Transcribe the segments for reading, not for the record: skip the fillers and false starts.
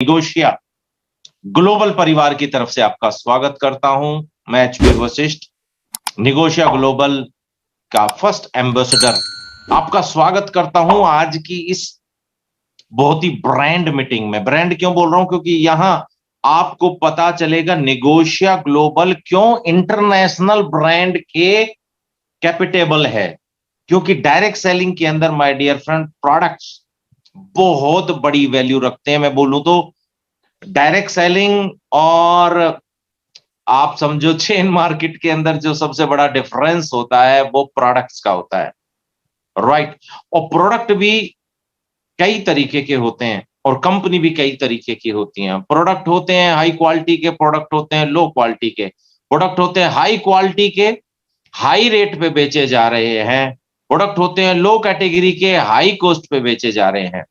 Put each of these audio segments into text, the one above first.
निगोशिया global परिवार की तरफ से आपका स्वागत करता हूं। मैं एचपी वशिष्ठ, निगोशिया ग्लोबल का फर्स्ट एम्बेसडर, आपका स्वागत करता हूं आज की इस बहुत ही ब्रांड मीटिंग में। ब्रांड क्यों बोल रहा हूं? क्योंकि यहां आपको पता चलेगा निगोशिया ग्लोबल क्यों इंटरनेशनल ब्रांड के कैपिटेबल है। क्योंकि डायरेक्ट सेलिंग के अंदर माय डियर फ्रेंड प्रोडक्ट्स बहुत बड़ी वैल्यू रखते हैं। मैं बोलूं तो डायरेक्ट सेलिंग और आप समझो चेन मार्केट के अंदर जो सबसे बड़ा डिफरेंस होता है वो प्रोडक्ट्स का होता है, राइट। और प्रोडक्ट भी कई तरीके के होते हैं और कंपनी भी कई तरीके की होती हैं। प्रोडक्ट होते हैं हाई क्वालिटी के, प्रोडक्ट होते हैं लो क्वालिटी के। प्रोडक्ट होते हैं हाई क्वालिटी के, हाई रेट पे बेचे जा रहे हैं। प्रोडक्ट होते हैं लो कैटेगरी के, हाई कॉस्ट पे बेचे जा रहे हैं।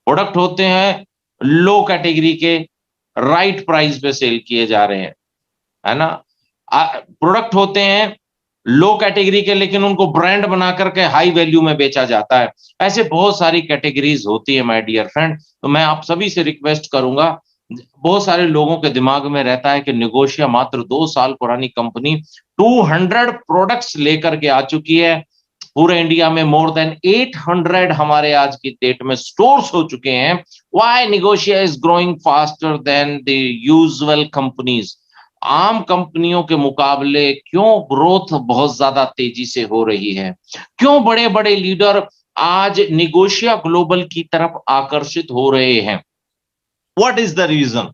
प्रोडक्ट होते हैं लो कैटेगरी के, राइट प्राइस पे सेल किए जा रहे हैं, है ना। प्रोडक्ट होते हैं लो कैटेगरी के लेकिन उनको ब्रांड बना करके हाई वैल्यू में बेचा जाता है। ऐसे बहुत सारी कैटेगरीज होती है माय डियर फ्रेंड। तो मैं आप सभी से रिक्वेस्ट करूंगा, बहुत सारे लोगों के दिमाग में रहता है कि निगोशिया मात्र 2 साल पुरानी कंपनी 200 प्रोडक्ट्स लेकर के आ चुकी है। पूरे इंडिया में मोर देन 800 हमारे आज की डेट में स्टोर्स हो चुके हैं। व्हाई निगोशिया is growing faster than the usual companies? आम कंपनियों के मुकाबले क्यों ग्रोथ बहुत ज्यादा तेजी से हो रही है? क्यों बड़े बड़े लीडर आज निगोशिया ग्लोबल की तरफ आकर्षित हो रहे हैं? What is the reason?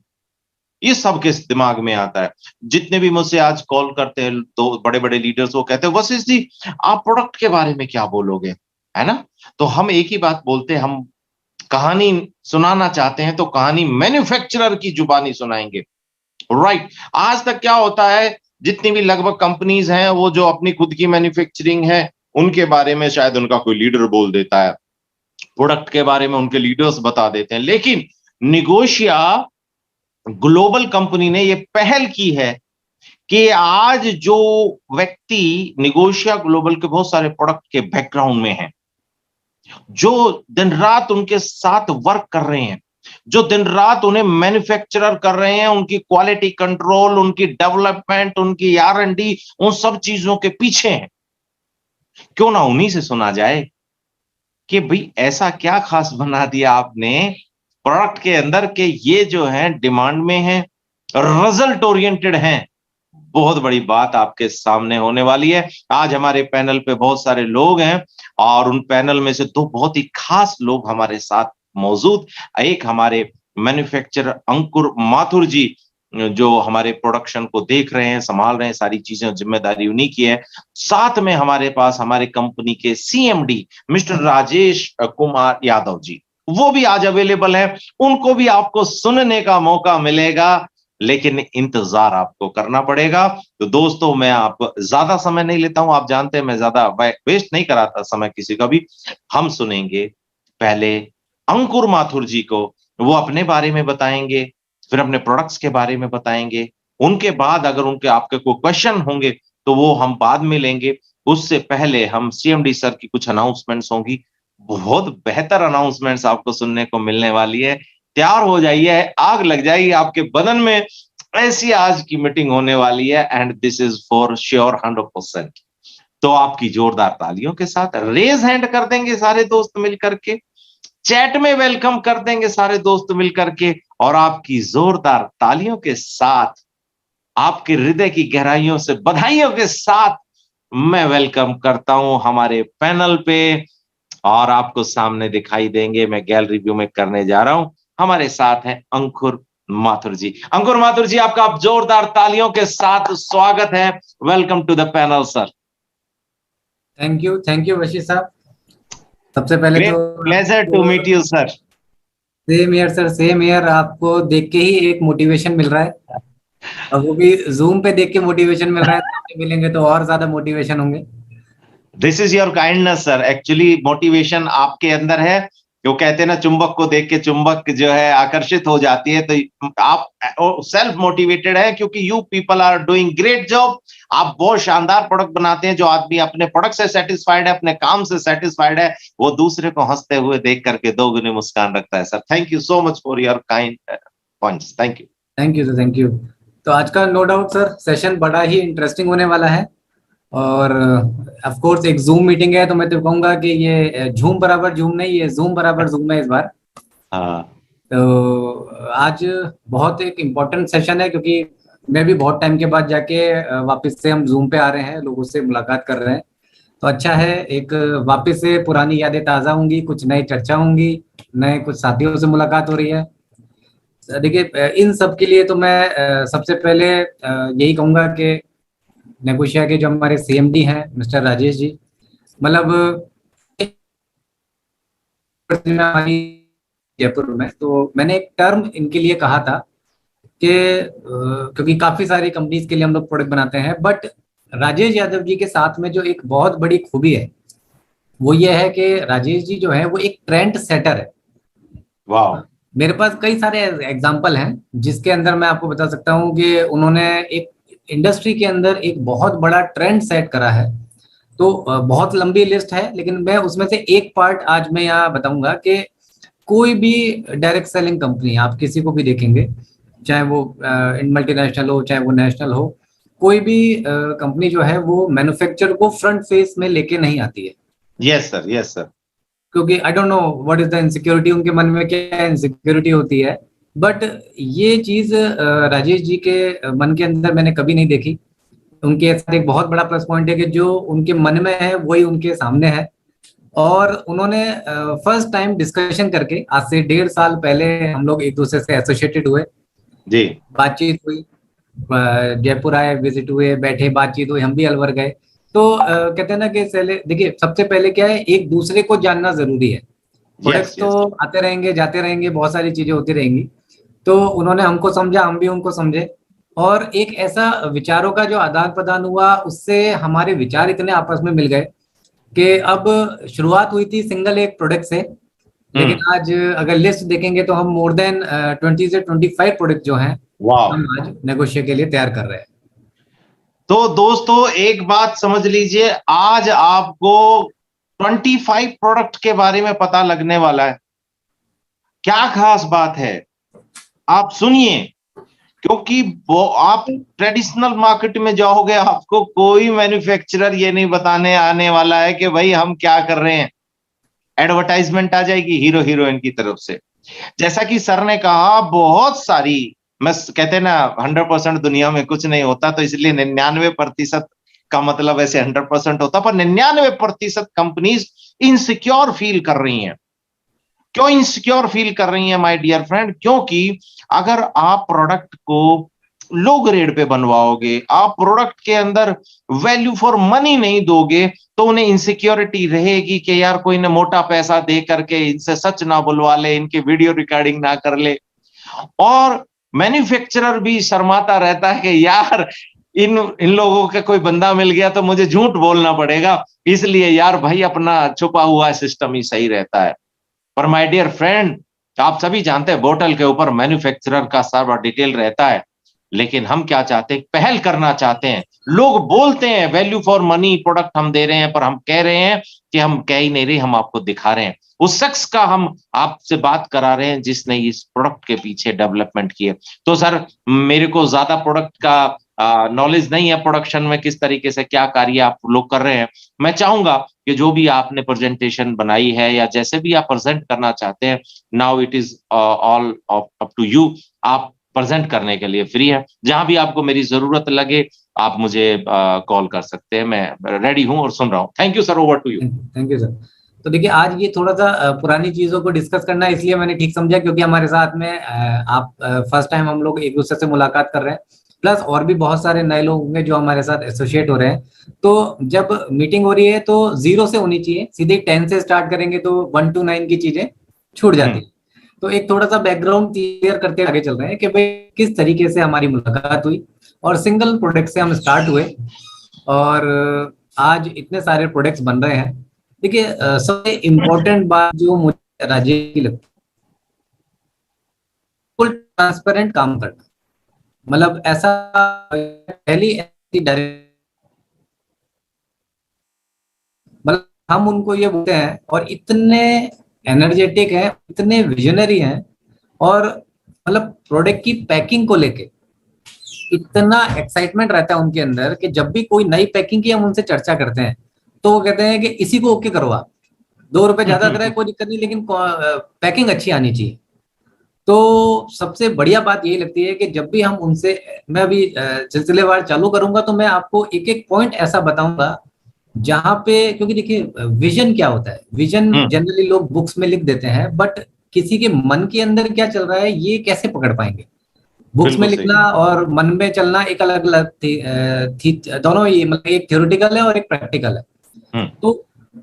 ये सबके दिमाग में आता है। जितने भी मुझसे आज कॉल करते हैं तो बड़े बड़े लीडर्स, वो कहते हैं वशिष्ठ जी आप प्रोडक्ट के बारे में क्या बोलोगे, है ना। तो हम एक ही बात बोलते हैं, हम कहानी सुनाना चाहते हैं तो कहानी मैन्युफैक्चरर की जुबानी सुनाएंगे, राइट। आज तक क्या होता है, जितनी भी लगभग कंपनीज हैं वो जो अपनी खुद की मैन्युफैक्चरिंग है उनके बारे में शायद उनका कोई लीडर बोल देता है, प्रोडक्ट के बारे में उनके लीडर्स बता देते हैं। लेकिन निगोशिया ग्लोबल कंपनी ने ये पहल की है कि आज जो व्यक्ति निगोशिया ग्लोबल के बहुत सारे प्रोडक्ट के बैकग्राउंड में हैं, जो दिन रात उनके साथ वर्क कर रहे हैं, जो दिन रात उन्हें मैन्युफैक्चरर कर रहे हैं, उनकी क्वालिटी कंट्रोल, उनकी डेवलपमेंट, उनकी R&D, उन सब चीजों के पीछे हैं, क्यों ना उन्हीं से सुना जाए कि भाई ऐसा क्या खास बना दिया आपने प्रोडक्ट के अंदर के ये जो है डिमांड में है, रिजल्ट ओरिएंटेड हैं। बहुत बड़ी बात आपके सामने होने वाली है। आज हमारे पैनल पे बहुत सारे लोग हैं और उन पैनल में से 2 बहुत ही खास लोग हमारे साथ मौजूद। एक हमारे मैन्युफैक्चरर अंकुर माथुर जी, जो हमारे प्रोडक्शन को देख रहे हैं, संभाल रहे हैं, सारी चीजें जिम्मेदारी उन्हीं की है। साथ में हमारे पास हमारे कंपनी के CMD मिस्टर राजेश कुमार यादव जी, वो भी आज अवेलेबल है। उनको भी आपको सुनने का मौका मिलेगा, लेकिन इंतजार आपको करना पड़ेगा। तो दोस्तों मैं आप ज्यादा समय नहीं लेता हूं, आप जानते हैं मैं ज्यादा वेस्ट नहीं कराता समय किसी का भी। हम सुनेंगे पहले अंकुर माथुर जी को, वो अपने बारे में बताएंगे, फिर अपने प्रोडक्ट्स के बारे में बताएंगे। उनके बाद अगर उनके आपके कोई क्वेश्चन होंगे तो वो हम बाद में लेंगे। उससे पहले हम CMD सर की कुछ अनाउंसमेंट्स होंगी, बहुत बेहतर अनाउंसमेंट्स आपको सुनने को मिलने वाली है। तैयार हो जाइए, आग लग जाएगी आपके बदन में, ऐसी आज की मीटिंग होने वाली है। And this is for sure 100%। तो आपकी जोरदार तालियों के साथ रेज हैंड कर देंगे सारे दोस्त मिलकर के, चैट में वेलकम कर देंगे सारे दोस्त मिलकर के, और आपकी जोरदार तालियों के साथ, आपके हृदय की गहराइयों से बधाइयों के साथ मैं वेलकम करता हूं हमारे पैनल पे। और आपको सामने दिखाई देंगे, मैं गैलरी व्यू में करने जा रहा हूं। हमारे साथ हैं अंकुर माथुर जी। अंकुर माथुर जी, आपका जोरदार तालियों के साथ स्वागत है। Welcome to the panel sir. Thank you Washir साहब। सबसे पहले ग्रेट तो pleasure to meet you sir. Same here sir, same here. आपको देख के ही एक मोटिवेशन मिल रहा है, और वो भी जूम पे देख के मोटिवेशन मिल रहा है। सामने मिलेंगे तो और ज्यादा मोटिवेशन होंगे। This is your kindness sir. Actually motivation आपके अंदर है, वो कहते हैं ना, चुंबक को देख के चुंबक जो है आकर्षित हो जाती है। तो आप सेल्फ मोटिवेटेड है क्योंकि you people are doing great job. आप बहुत शानदार प्रोडक्ट बनाते हैं। जो आदमी अपने प्रोडक्ट से सेटिस्फाइड है, अपने काम से सेटिस्फाइड है, वो दूसरे को हंसते हुए देख करके दोगुनी मुस्कान रखता है। Sir thank you so much for your kind points. Thank you. Thank you sir, thank you. तो आज का नो डाउट सर सेशन बड़ा ही इंटरेस्टिंग होने वाला है। और ऑफ कोर्स एक जूम मीटिंग है, तो मैं तो कहूंगा कि ये झूम बराबर जूम नहीं, ये जूम बराबर जूम है इस बार। हाँ। तो आज बहुत एक इम्पोर्टेंट सेशन है, क्योंकि मैं भी बहुत टाइम के बाद जाके वापस से हम जूम पे आ रहे हैं, लोगों से मुलाकात कर रहे हैं। तो अच्छा है, एक वापस से पुरानी यादें ताज़ा होंगी, कुछ नई चर्चा होंगी, नए कुछ साथियों से मुलाकात हो रही है। देखिए इन सब के लिए तो मैं सबसे पहले यही कहूंगा कि नेगोशिया के जो हमारे सीएमडी हैं मिस्टर राजेश जी, मतलब हमारी जयपुर में, तो मैंने एक टर्म इनके लिए कहा था कि क्योंकि काफी सारी कंपनीज के लिए हम लोग प्रोडक्ट बनाते हैं, बट राजेश यादव जी के साथ में जो एक बहुत बड़ी खूबी है वो ये है कि राजेश जी जो है वो एक ट्रेंड सेटर है। वाह। मेरे पास कई सारे एग्जाम्पल हैं जिसके अंदर मैं आपको बता सकता हूँ कि उन्होंने एक इंडस्ट्री के अंदर एक बहुत बड़ा ट्रेंड सेट करा है। तो बहुत लंबी लिस्ट है, लेकिन मैं उसमें से एक पार्ट आज मैं यहाँ बताऊंगा कि कोई भी डायरेक्ट सेलिंग कंपनी आप किसी को भी देखेंगे, चाहे वो मल्टीनेशनल हो चाहे वो नेशनल हो, कोई भी कंपनी जो है वो मैन्युफैक्चर को फ्रंट फेस में लेके नहीं आती है। Yes sir, yes sir. क्योंकि I don't know what is the insecurity, उनके मन में क्या इनसिक्योरिटी होती है, बट ये चीज राजेश जी के मन के अंदर मैंने कभी नहीं देखी। उनके साथ एक बहुत बड़ा प्लस पॉइंट है कि जो उनके मन में है वही उनके सामने है। और उन्होंने फर्स्ट टाइम डिस्कशन करके, आज से 1.5 साल पहले हम लोग एक दूसरे से एसोसिएटेड हुए जी। बातचीत हुई, जयपुर आए, विजिट हुए, बैठे, बातचीत हुई, हम भी अलवर गए। तो कहते हैं ना कि देखिए सबसे पहले क्या है, एक दूसरे को जानना जरूरी है। प्रोडक्ट्स तो आते रहेंगे जाते रहेंगे, बहुत सारी चीजें होती रहेंगी। तो उन्होंने हमको समझा, हम भी उनको समझे, और एक ऐसा विचारों का जो आदान प्रदान हुआ, उससे हमारे विचार इतने आपस में मिल गए कि अब शुरुआत हुई थी सिंगल एक प्रोडक्ट से, लेकिन आज अगर लिस्ट देखेंगे तो हम मोर देन 20 से 25 प्रोडक्ट जो हैं हम आज नेगोशिएट के लिए तैयार कर रहे हैं। तो दोस्तों एक बात समझ लीजिए, आज आपको 25 प्रोडक्ट के बारे में पता लगने वाला है। क्या खास बात है, आप सुनिए, क्योंकि वो आप ट्रेडिशनल मार्केट में जाओगे, आपको कोई मैन्युफैक्चरर ये नहीं बताने आने वाला है कि भाई हम क्या कर रहे हैं। एडवर्टाइजमेंट आ जाएगी हीरो हीरोइन की तरफ से। जैसा कि सर ने कहा, बहुत सारी, मैं कहते हैं ना 100% दुनिया में कुछ नहीं होता, तो इसलिए 99% का मतलब ऐसे 100% होता, पर 99% कंपनीज इनसिक्योर फील कर रही हैं। क्यों इनसिक्योर फील कर रही हैं माय डियर फ्रेंड? क्योंकि अगर आप प्रोडक्ट को लो ग्रेड पे बनवाओगे, आप प्रोडक्ट के अंदर वैल्यू फॉर मनी नहीं दोगे, तो उन्हें इनसिक्योरिटी रहेगी कि यार कोई ने मोटा पैसा दे करके इनसे सच ना बुलवा ले, इनकी वीडियो रिकॉर्डिंग ना कर ले। और मैन्युफैक्चरर भी शर्माता रहता है कि यार इन लोगों का कोई बंदा मिल गया तो मुझे झूठ बोलना पड़ेगा, इसलिए यार भाई अपना छुपा हुआ सिस्टम ही सही रहता है। पर माय डियर फ्रेंड, आप सभी जानते हैं बोतल के ऊपर मैन्युफैक्चरर का सारा डिटेल रहता है, लेकिन हम क्या चाहते हैं, पहल करना चाहते हैं। लोग बोलते हैं वैल्यू फॉर मनी प्रोडक्ट हम दे रहे हैं, पर हम कह रहे हैं कि हम कह ही नहीं रहे, हम आपको दिखा रहे हैं उस शख्स का, हम आपसे बात करा रहे हैं जिसने इस प्रोडक्ट के पीछे डेवलपमेंट की है। तो सर मेरे को ज्यादा प्रोडक्ट का नॉलेज नहीं है, प्रोडक्शन में किस तरीके से क्या कार्य आप लोग कर रहे हैं। मैं चाहूंगा कि जो भी आपने प्रेजेंटेशन बनाई है या जैसे भी आप प्रेजेंट करना चाहते हैं, now it is all up to you. आप प्रेजेंट करने के लिए फ्री है, जहां भी आपको मेरी जरूरत लगे आप मुझे कॉल कर सकते हैं, मैं रेडी हूं और सुन रहा हूं। Thank you sir, over to you. Thank you sir. तो देखिए आज ये थोड़ा सा पुरानी चीजों को डिस्कस करना है, इसलिए मैंने ठीक समझा, क्योंकि हमारे साथ में आप फर्स्ट टाइम हम लोग एक दूसरे से मुलाकात कर रहे हैं, प्लस और भी बहुत सारे नए लोग होंगे जो हमारे साथ एसोसिएट हो रहे हैं। तो जब मीटिंग हो रही है तो 0 से होनी चाहिए, सीधे 10 से स्टार्ट करेंगे तो 1 to 9 की चीजें छूट जाती है। तो एक थोड़ा सा बैकग्राउंड क्लियर करते आगे चल रहे हैं कि भाई किस तरीके से हमारी मुलाकात हुई और सिंगल प्रोडक्ट से हम स्टार्ट हुए और आज इतने सारे प्रोडक्ट्स बन रहे हैं। देखिए सबसे इम्पोर्टेंट बात जो मुझे राजेश की लगती है, फुल ट्रांसपेरेंट काम करना, मतलब ऐसा पहली ऐसी डायरेक्ट, मतलब हम उनको ये बोलते हैं, और इतने एनर्जेटिक हैं, इतने विजनरी हैं, और मतलब प्रोडक्ट की पैकिंग को लेके इतना एक्साइटमेंट रहता है उनके अंदर कि जब भी कोई नई पैकिंग की हम उनसे चर्चा करते हैं तो वो कहते हैं कि इसी को ओके करवा, 2 रुपए ज्यादा कराए कोई दिक्कत नहीं, लेकिन पैकिंग अच्छी आनी चाहिए। तो सबसे बढ़िया बात यही लगती है कि जब भी हम उनसे, मैं अभी सिलसिलेवार चालू करूंगा तो मैं आपको एक एक पॉइंट ऐसा बताऊंगा जहां पे, क्योंकि देखिए विजन क्या होता है, विजन जनरली लोग बुक्स में लिख देते हैं, बट किसी के मन के अंदर क्या चल रहा है ये कैसे पकड़ पाएंगे? बुक्स में लिखना और मन में चलना एक अलग अलग थी, दोनों ही, मतलब एक थ्योरेटिकल है और एक प्रैक्टिकल है। तो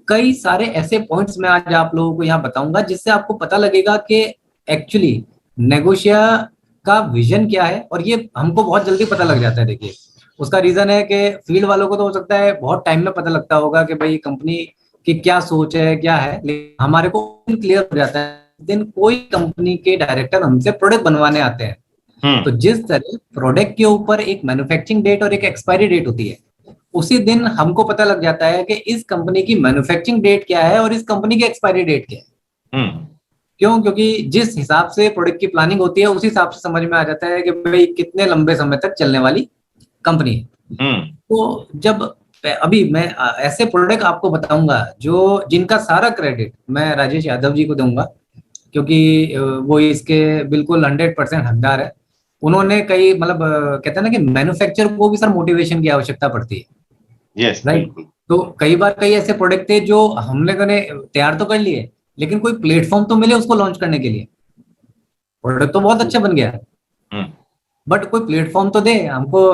कई सारे ऐसे पॉइंट्स मैं आज आप लोगों को यहाँ बताऊंगा जिससे आपको पता लगेगा कि एक्चुअली नेगोशिया का विजन क्या है, और ये हमको बहुत जल्दी पता लग जाता है। देखिए उसका रीजन है कि फील्ड वालों को तो हो सकता है बहुत टाइम में पता लगता होगा कि भाई कंपनी की क्या सोच है क्या है, लेकिन हमारे को क्लियर हो जाता है दिन कोई कंपनी के डायरेक्टर हमसे प्रोडक्ट बनवाने आते हैं, तो जिस तरह प्रोडक्ट के ऊपर एक मैन्युफैक्चरिंग डेट और एक एक्सपायरी डेट होती है, उसी दिन हमको पता लग जाता है कि इस कंपनी की मैन्युफैक्चरिंग डेट क्या है और इस कंपनी की एक्सपायरी डेट क्या है। क्यों? क्योंकि जिस हिसाब से प्रोडक्ट की प्लानिंग होती है उसी हिसाब से समझ में आ जाता है कि भाई कितने लंबे समय तक चलने वाली कंपनी है। तो जब अभी मैं ऐसे प्रोडक्ट आपको बताऊंगा जो जिनका सारा क्रेडिट मैं राजेश यादव जी को दूंगा, क्योंकि वो इसके बिल्कुल 100% हकदार है। उन्होंने कई, मतलब कहते हैं ना कि मैन्युफैक्चर को भी सर मोटिवेशन की आवश्यकता पड़ती है। Yes, right. तो कई बार कई ऐसे प्रोडक्ट थे जो हमने तैयार तो कर लिए, लेकिन कोई प्लेटफॉर्म तो मिले उसको लॉन्च करने के लिए। प्रोडक्ट तो बहुत अच्छा बन गया, बट कोई प्लेटफॉर्म तो दे हमको,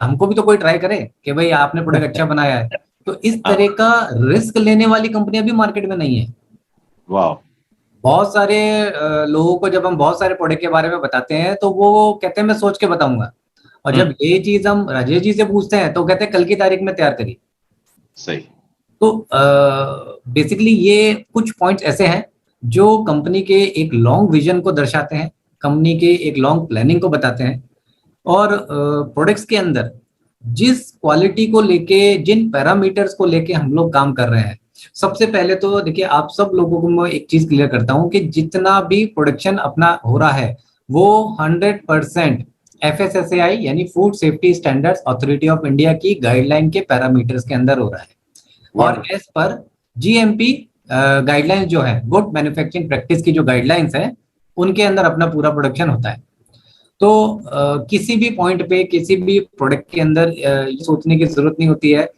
हमको भी तो कोई ट्राई करे कि भाई आपने प्रोडक्ट अच्छा बनाया है। तो इस तरह का रिस्क लेने वाली कंपनियां भी मार्केट में नहीं है। वाह। बहुत सारे लोगों को जब हम बहुत सारे प्रोडक्ट के बारे में बताते हैं तो वो कहते हैं मैं सोच के बताऊंगा, और जब ये चीज हम राजेश जी से पूछते हैं तो कहते हैं कल की तारीख में तैयार करिए। सही। तो बेसिकली ये कुछ पॉइंट्स ऐसे हैं जो कंपनी के एक लॉन्ग विजन को दर्शाते हैं, कंपनी के एक लॉन्ग प्लानिंग को बताते हैं, और प्रोडक्ट्स के अंदर जिस क्वालिटी को लेके, जिन पैरामीटर्स को लेके हम लोग काम कर रहे हैं। सबसे पहले तो देखिए आप सब लोगों को मैं एक चीज क्लियर करता हूं कि जितना भी प्रोडक्शन अपना हो रहा है वो 100% FSSAI यानी food safety standards authority of India की गाइडलाइन के पैरामीटर्स के अंदर हो रहा है, और एज पर GMP गाइडलाइंस जो है, गुड मैन्युफैक्चरिंग प्रैक्टिस की जो गाइडलाइंस है, उनके अंदर अपना पूरा प्रोडक्शन होता है। तो किसी भी पॉइंट पे, किसी भी प्रोडक्ट के अंदर ये सोचने की जरूरत नहीं होती है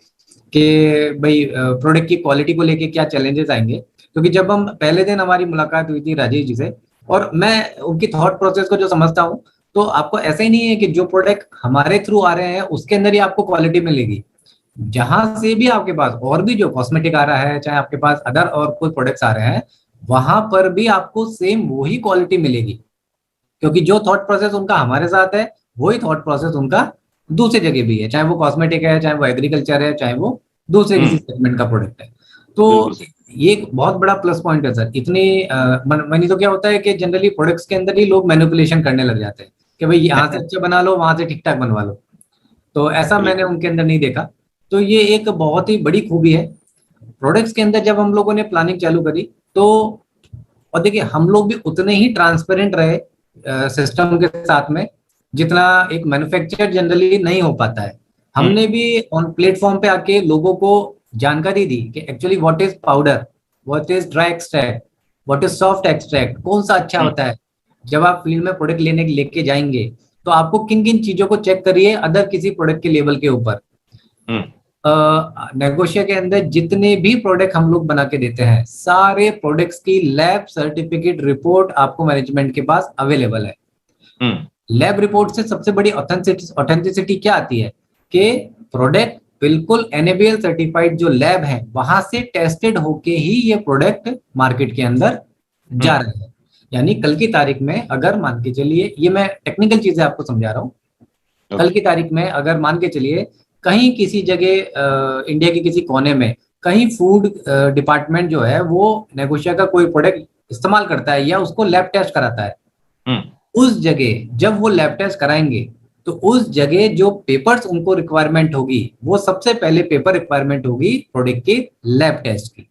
कि भाई प्रोडक्ट की क्वालिटी को लेके क्या चैलेंजेस आएंगे, क्योंकि जब हम पहले दिन हमारी मुलाकात हुई थी राजेश जी से, और मैं उनकी थॉट प्रोसेस को जो समझता हूँ, तो आपको ऐसा ही नहीं है कि जो प्रोडक्ट हमारे थ्रू आ रहे हैं उसके अंदर ही आपको क्वालिटी मिलेगी। जहां से भी आपके पास और भी जो कॉस्मेटिक आ रहा है, चाहे आपके पास अदर और कोई प्रोडक्ट्स आ रहे हैं, वहां पर भी आपको सेम वही क्वालिटी मिलेगी, क्योंकि जो थॉट प्रोसेस उनका हमारे साथ है वही थॉट प्रोसेस उनका दूसरी जगह भी है, चाहे वो कॉस्मेटिक है, चाहे वो एग्रीकल्चर है, चाहे वो दूसरे किसी सेगमेंट का प्रोडक्ट है। तो ये एक बहुत बड़ा प्लस पॉइंट है सर। इतनी मनी तो क्या होता है कि जनरली प्रोडक्ट्स के अंदर ही लोग मैनिपुलेशन करने लग जाते हैं कि भाई यहाँ से अच्छा बना लो, वहां से ठीक ठाक बनवा लो। तो ऐसा मैंने उनके अंदर नहीं देखा। तो ये एक बहुत ही बड़ी खूबी है प्रोडक्ट्स के अंदर। जब हम लोगों ने प्लानिंग चालू करी तो, और देखिए हम लोग भी उतने ही ट्रांसपेरेंट रहे सिस्टम के साथ में जितना एक मैन्युफैक्चरर जनरली नहीं हो पाता है। हमने भी ऑन प्लेटफॉर्म पे आके लोगों को जानकारी दी कि actually what is powder, what is dry extract, what is soft extract, कौन सा अच्छा होता है। जब आप फील्ड में प्रोडक्ट लेके जाएंगे तो आपको किन किन चीजों को चेक करिए अदर किसी प्रोडक्ट के लेवल के ऊपर। नेगोशिया के अंदर जितने भी प्रोडक्ट हम लोग बना के देते हैं, सारे प्रोडक्ट्स की लैब सर्टिफिकेट रिपोर्ट आपको मैनेजमेंट के पास अवेलेबल है। लैब रिपोर्ट से सबसे बड़ी ऑथेंटिसिटी क्या आती है कि प्रोडक्ट बिल्कुल NABL सर्टिफाइड जो लैब है वहां से टेस्टेड होके ही ये प्रोडक्ट मार्केट के अंदर जा रहे हैं। यानी कल की तारीख में अगर मान के चलिए, ये मैं टेक्निकल चीजें आपको समझा रहा हूँ, कल की तारीख में अगर मान के चलिए कहीं किसी जगह इंडिया के किसी कोने में कहीं फूड डिपार्टमेंट जो है वो नेगोशिया का कोई प्रोडक्ट इस्तेमाल करता है या उसको लैब टेस्ट कराता है, उस जगह जब वो लैब टेस्ट कराएंगे तो उस जगह जो पेपर्स उनको रिक्वायरमेंट होगी वो सबसे पहले पेपर रिक्वायरमेंट होगी प्रोडक्ट की लैब टेस्ट की।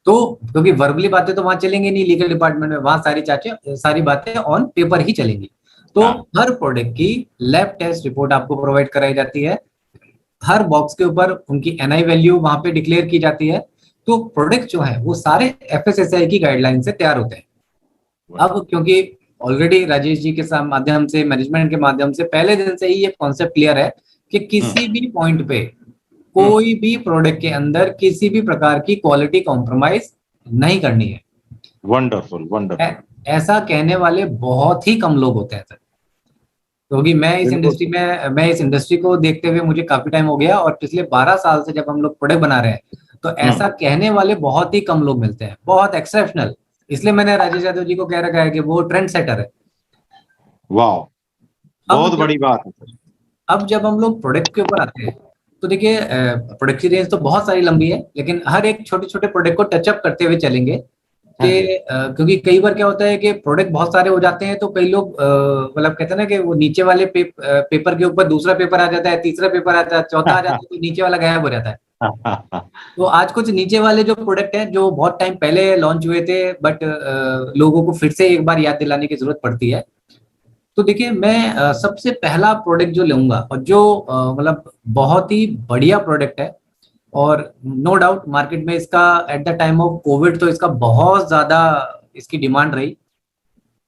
तो क्योंकि वर्बली बातें तो वहां चलेंगे नहीं लीगल डिपार्टमेंट में, वहां सारी बातें ऑन पेपर ही चलेंगी। तो हर प्रोडक्ट की लैब टेस्ट रिपोर्ट आपको प्रोवाइड कराई जाती है, हर बॉक्स के ऊपर उनकी एनआई वैल्यू वहां पे डिक्लेयर की जाती है। तो प्रोडक्ट जो है वो सारे एफएसएसआई की गाइडलाइन से तैयार होते हैं। अब क्योंकि ऑलरेडी राजेश जी के माध्यम से, मैनेजमेंट के माध्यम से पहले दिन से ही ये कॉन्सेप्ट क्लियर है कि किसी भी पॉइंट पे कोई भी प्रोडक्ट के अंदर किसी भी प्रकार की क्वालिटी कॉम्प्रोमाइज नहीं करनी है। Wonderful wonderful. ऐसा कहने वाले बहुत ही कम लोग होते हैं सर, क्योंकि मैं इस इंडस्ट्री को देखते हुए मुझे काफी टाइम हो गया और पिछले 12 साल से जब हम लोग प्रोडक्ट बना रहे हैं तो ऐसा कहने वाले बहुत ही कम लोग मिलते हैं, बहुत एक्सेप्शनल। इसलिए मैंने राजेश यादव जी को कह रखा है कि वो ट्रेंड सेटर है। वाह, बहुत बड़ी बात है। अब जब हम लोग प्रोडक्ट के ऊपर आते हैं तो देखिए प्रोडक्ट की रेंज तो बहुत सारी लंबी है, लेकिन हर एक छोटे छोटे प्रोडक्ट को टचअप करते हुए चलेंगे कि क्योंकि कई बार क्या होता है कि प्रोडक्ट बहुत सारे हो जाते हैं तो कई लोग मतलब कहते हैं ना कि वो नीचे वाले पेपर के ऊपर दूसरा पेपर आ जाता है, तीसरा पेपर आता है, चौथा आ जाता है, तो नीचे वाला गायब हो जाता है। तो आज कुछ नीचे वाले जो प्रोडक्ट हैं जो बहुत टाइम पहले लॉन्च हुए थे बट लोगों को फिर से एक बार याद दिलाने की जरूरत पड़ती है। तो देखिए मैं सबसे पहला प्रोडक्ट जो लूंगा और जो मतलब बहुत ही बढ़िया प्रोडक्ट है और नो डाउट मार्केट में इसका at the time of Covid तो इसका बहुत ज्यादा इसकी डिमांड रही।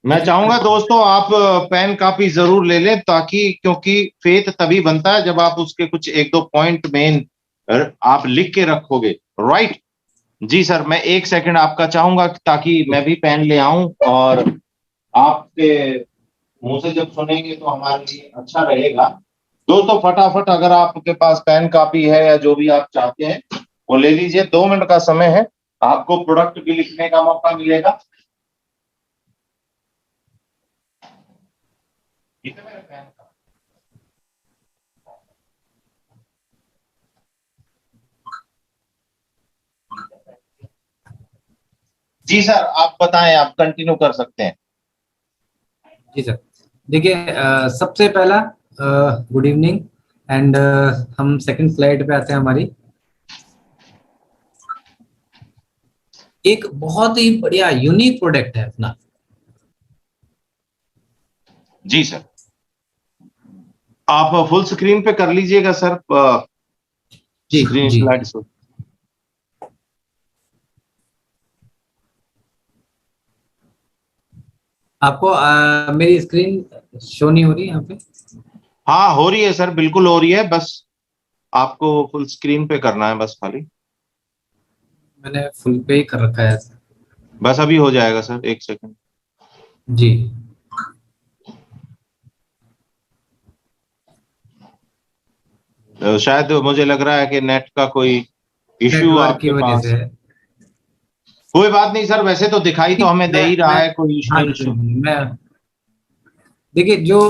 मैं चाहूंगा दोस्तों आप पेन कापी जरूर ले लें, ताकि क्योंकि फेथ तभी बनता है जब आप उसके कुछ एक दो पॉइंट मेन आप लिख के रखोगे। राइट जी सर, मैं एक सेकंड आपका चाहूंगा ताकि मैं भी पेन ले आऊं और आपके मुंह से जब सुनेंगे तो हमारे लिए अच्छा रहेगा। दोस्तों फटाफट अगर आपके पास पेन कापी है या जो भी आप चाहते हैं वो ले लीजिए, 2 मिनट का समय है, आपको प्रोडक्ट भी लिखने का मौका मिलेगा। जी सर आप बताएं, आप कंटिन्यू कर सकते हैं। जी सर, देखिए सबसे पहला गुड इवनिंग एंड हम सेकंड स्लाइड पे आते हैं। हमारी एक बहुत ही बढ़िया यूनिक प्रोडक्ट है अपना। जी सर, आप फुल स्क्रीन पे कर लीजिएगा सर, स्क्रीन स्लाइड शो। आपको मेरी स्क्रीन शो नहीं हो रही यहाँ पे? हाँ हो रही है सर, बिल्कुल हो रही है, बस आपको फुल स्क्रीन पे करना है बस खाली। मैंने फुल पे ही कर रखा है सर। बस अभी हो जाएगा सर, एक सेकंड। जी शायद मुझे लग रहा है कि नेट का कोई इश्यू आपके पास है। कोई बात नहीं सर, वैसे तो दिखाई तो हमें दे ही रहा है, कोई इश्यू नहीं। देखिए जो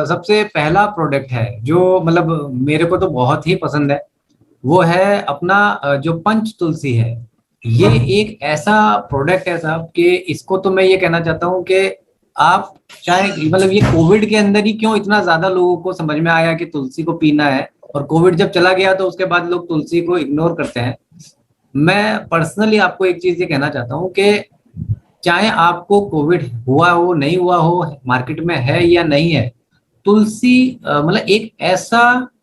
सबसे पहला प्रोडक्ट है जो मतलब मेरे को तो बहुत ही पसंद है वो है अपना जो पंच तुलसी है। ये एक ऐसा प्रोडक्ट है साहब कि इसको तो मैं ये कहना चाहता हूँ कि आप चाहे मतलब ये कोविड के अंदर ही क्यों इतना ज्यादा लोगों को समझ में आया कि तुलसी को पीना है, और कोविड जब चला गया तो उसके बाद लोग तुलसी को इग्नोर करते हैं। मैं पर्सनली आपको एक चीज ये कहना चाहता हूँ कि चाहे आपको कोविड हुआ हो नहीं हुआ हो, मार्केट में है या नहीं है, तुलसी मतलब एक ऐसा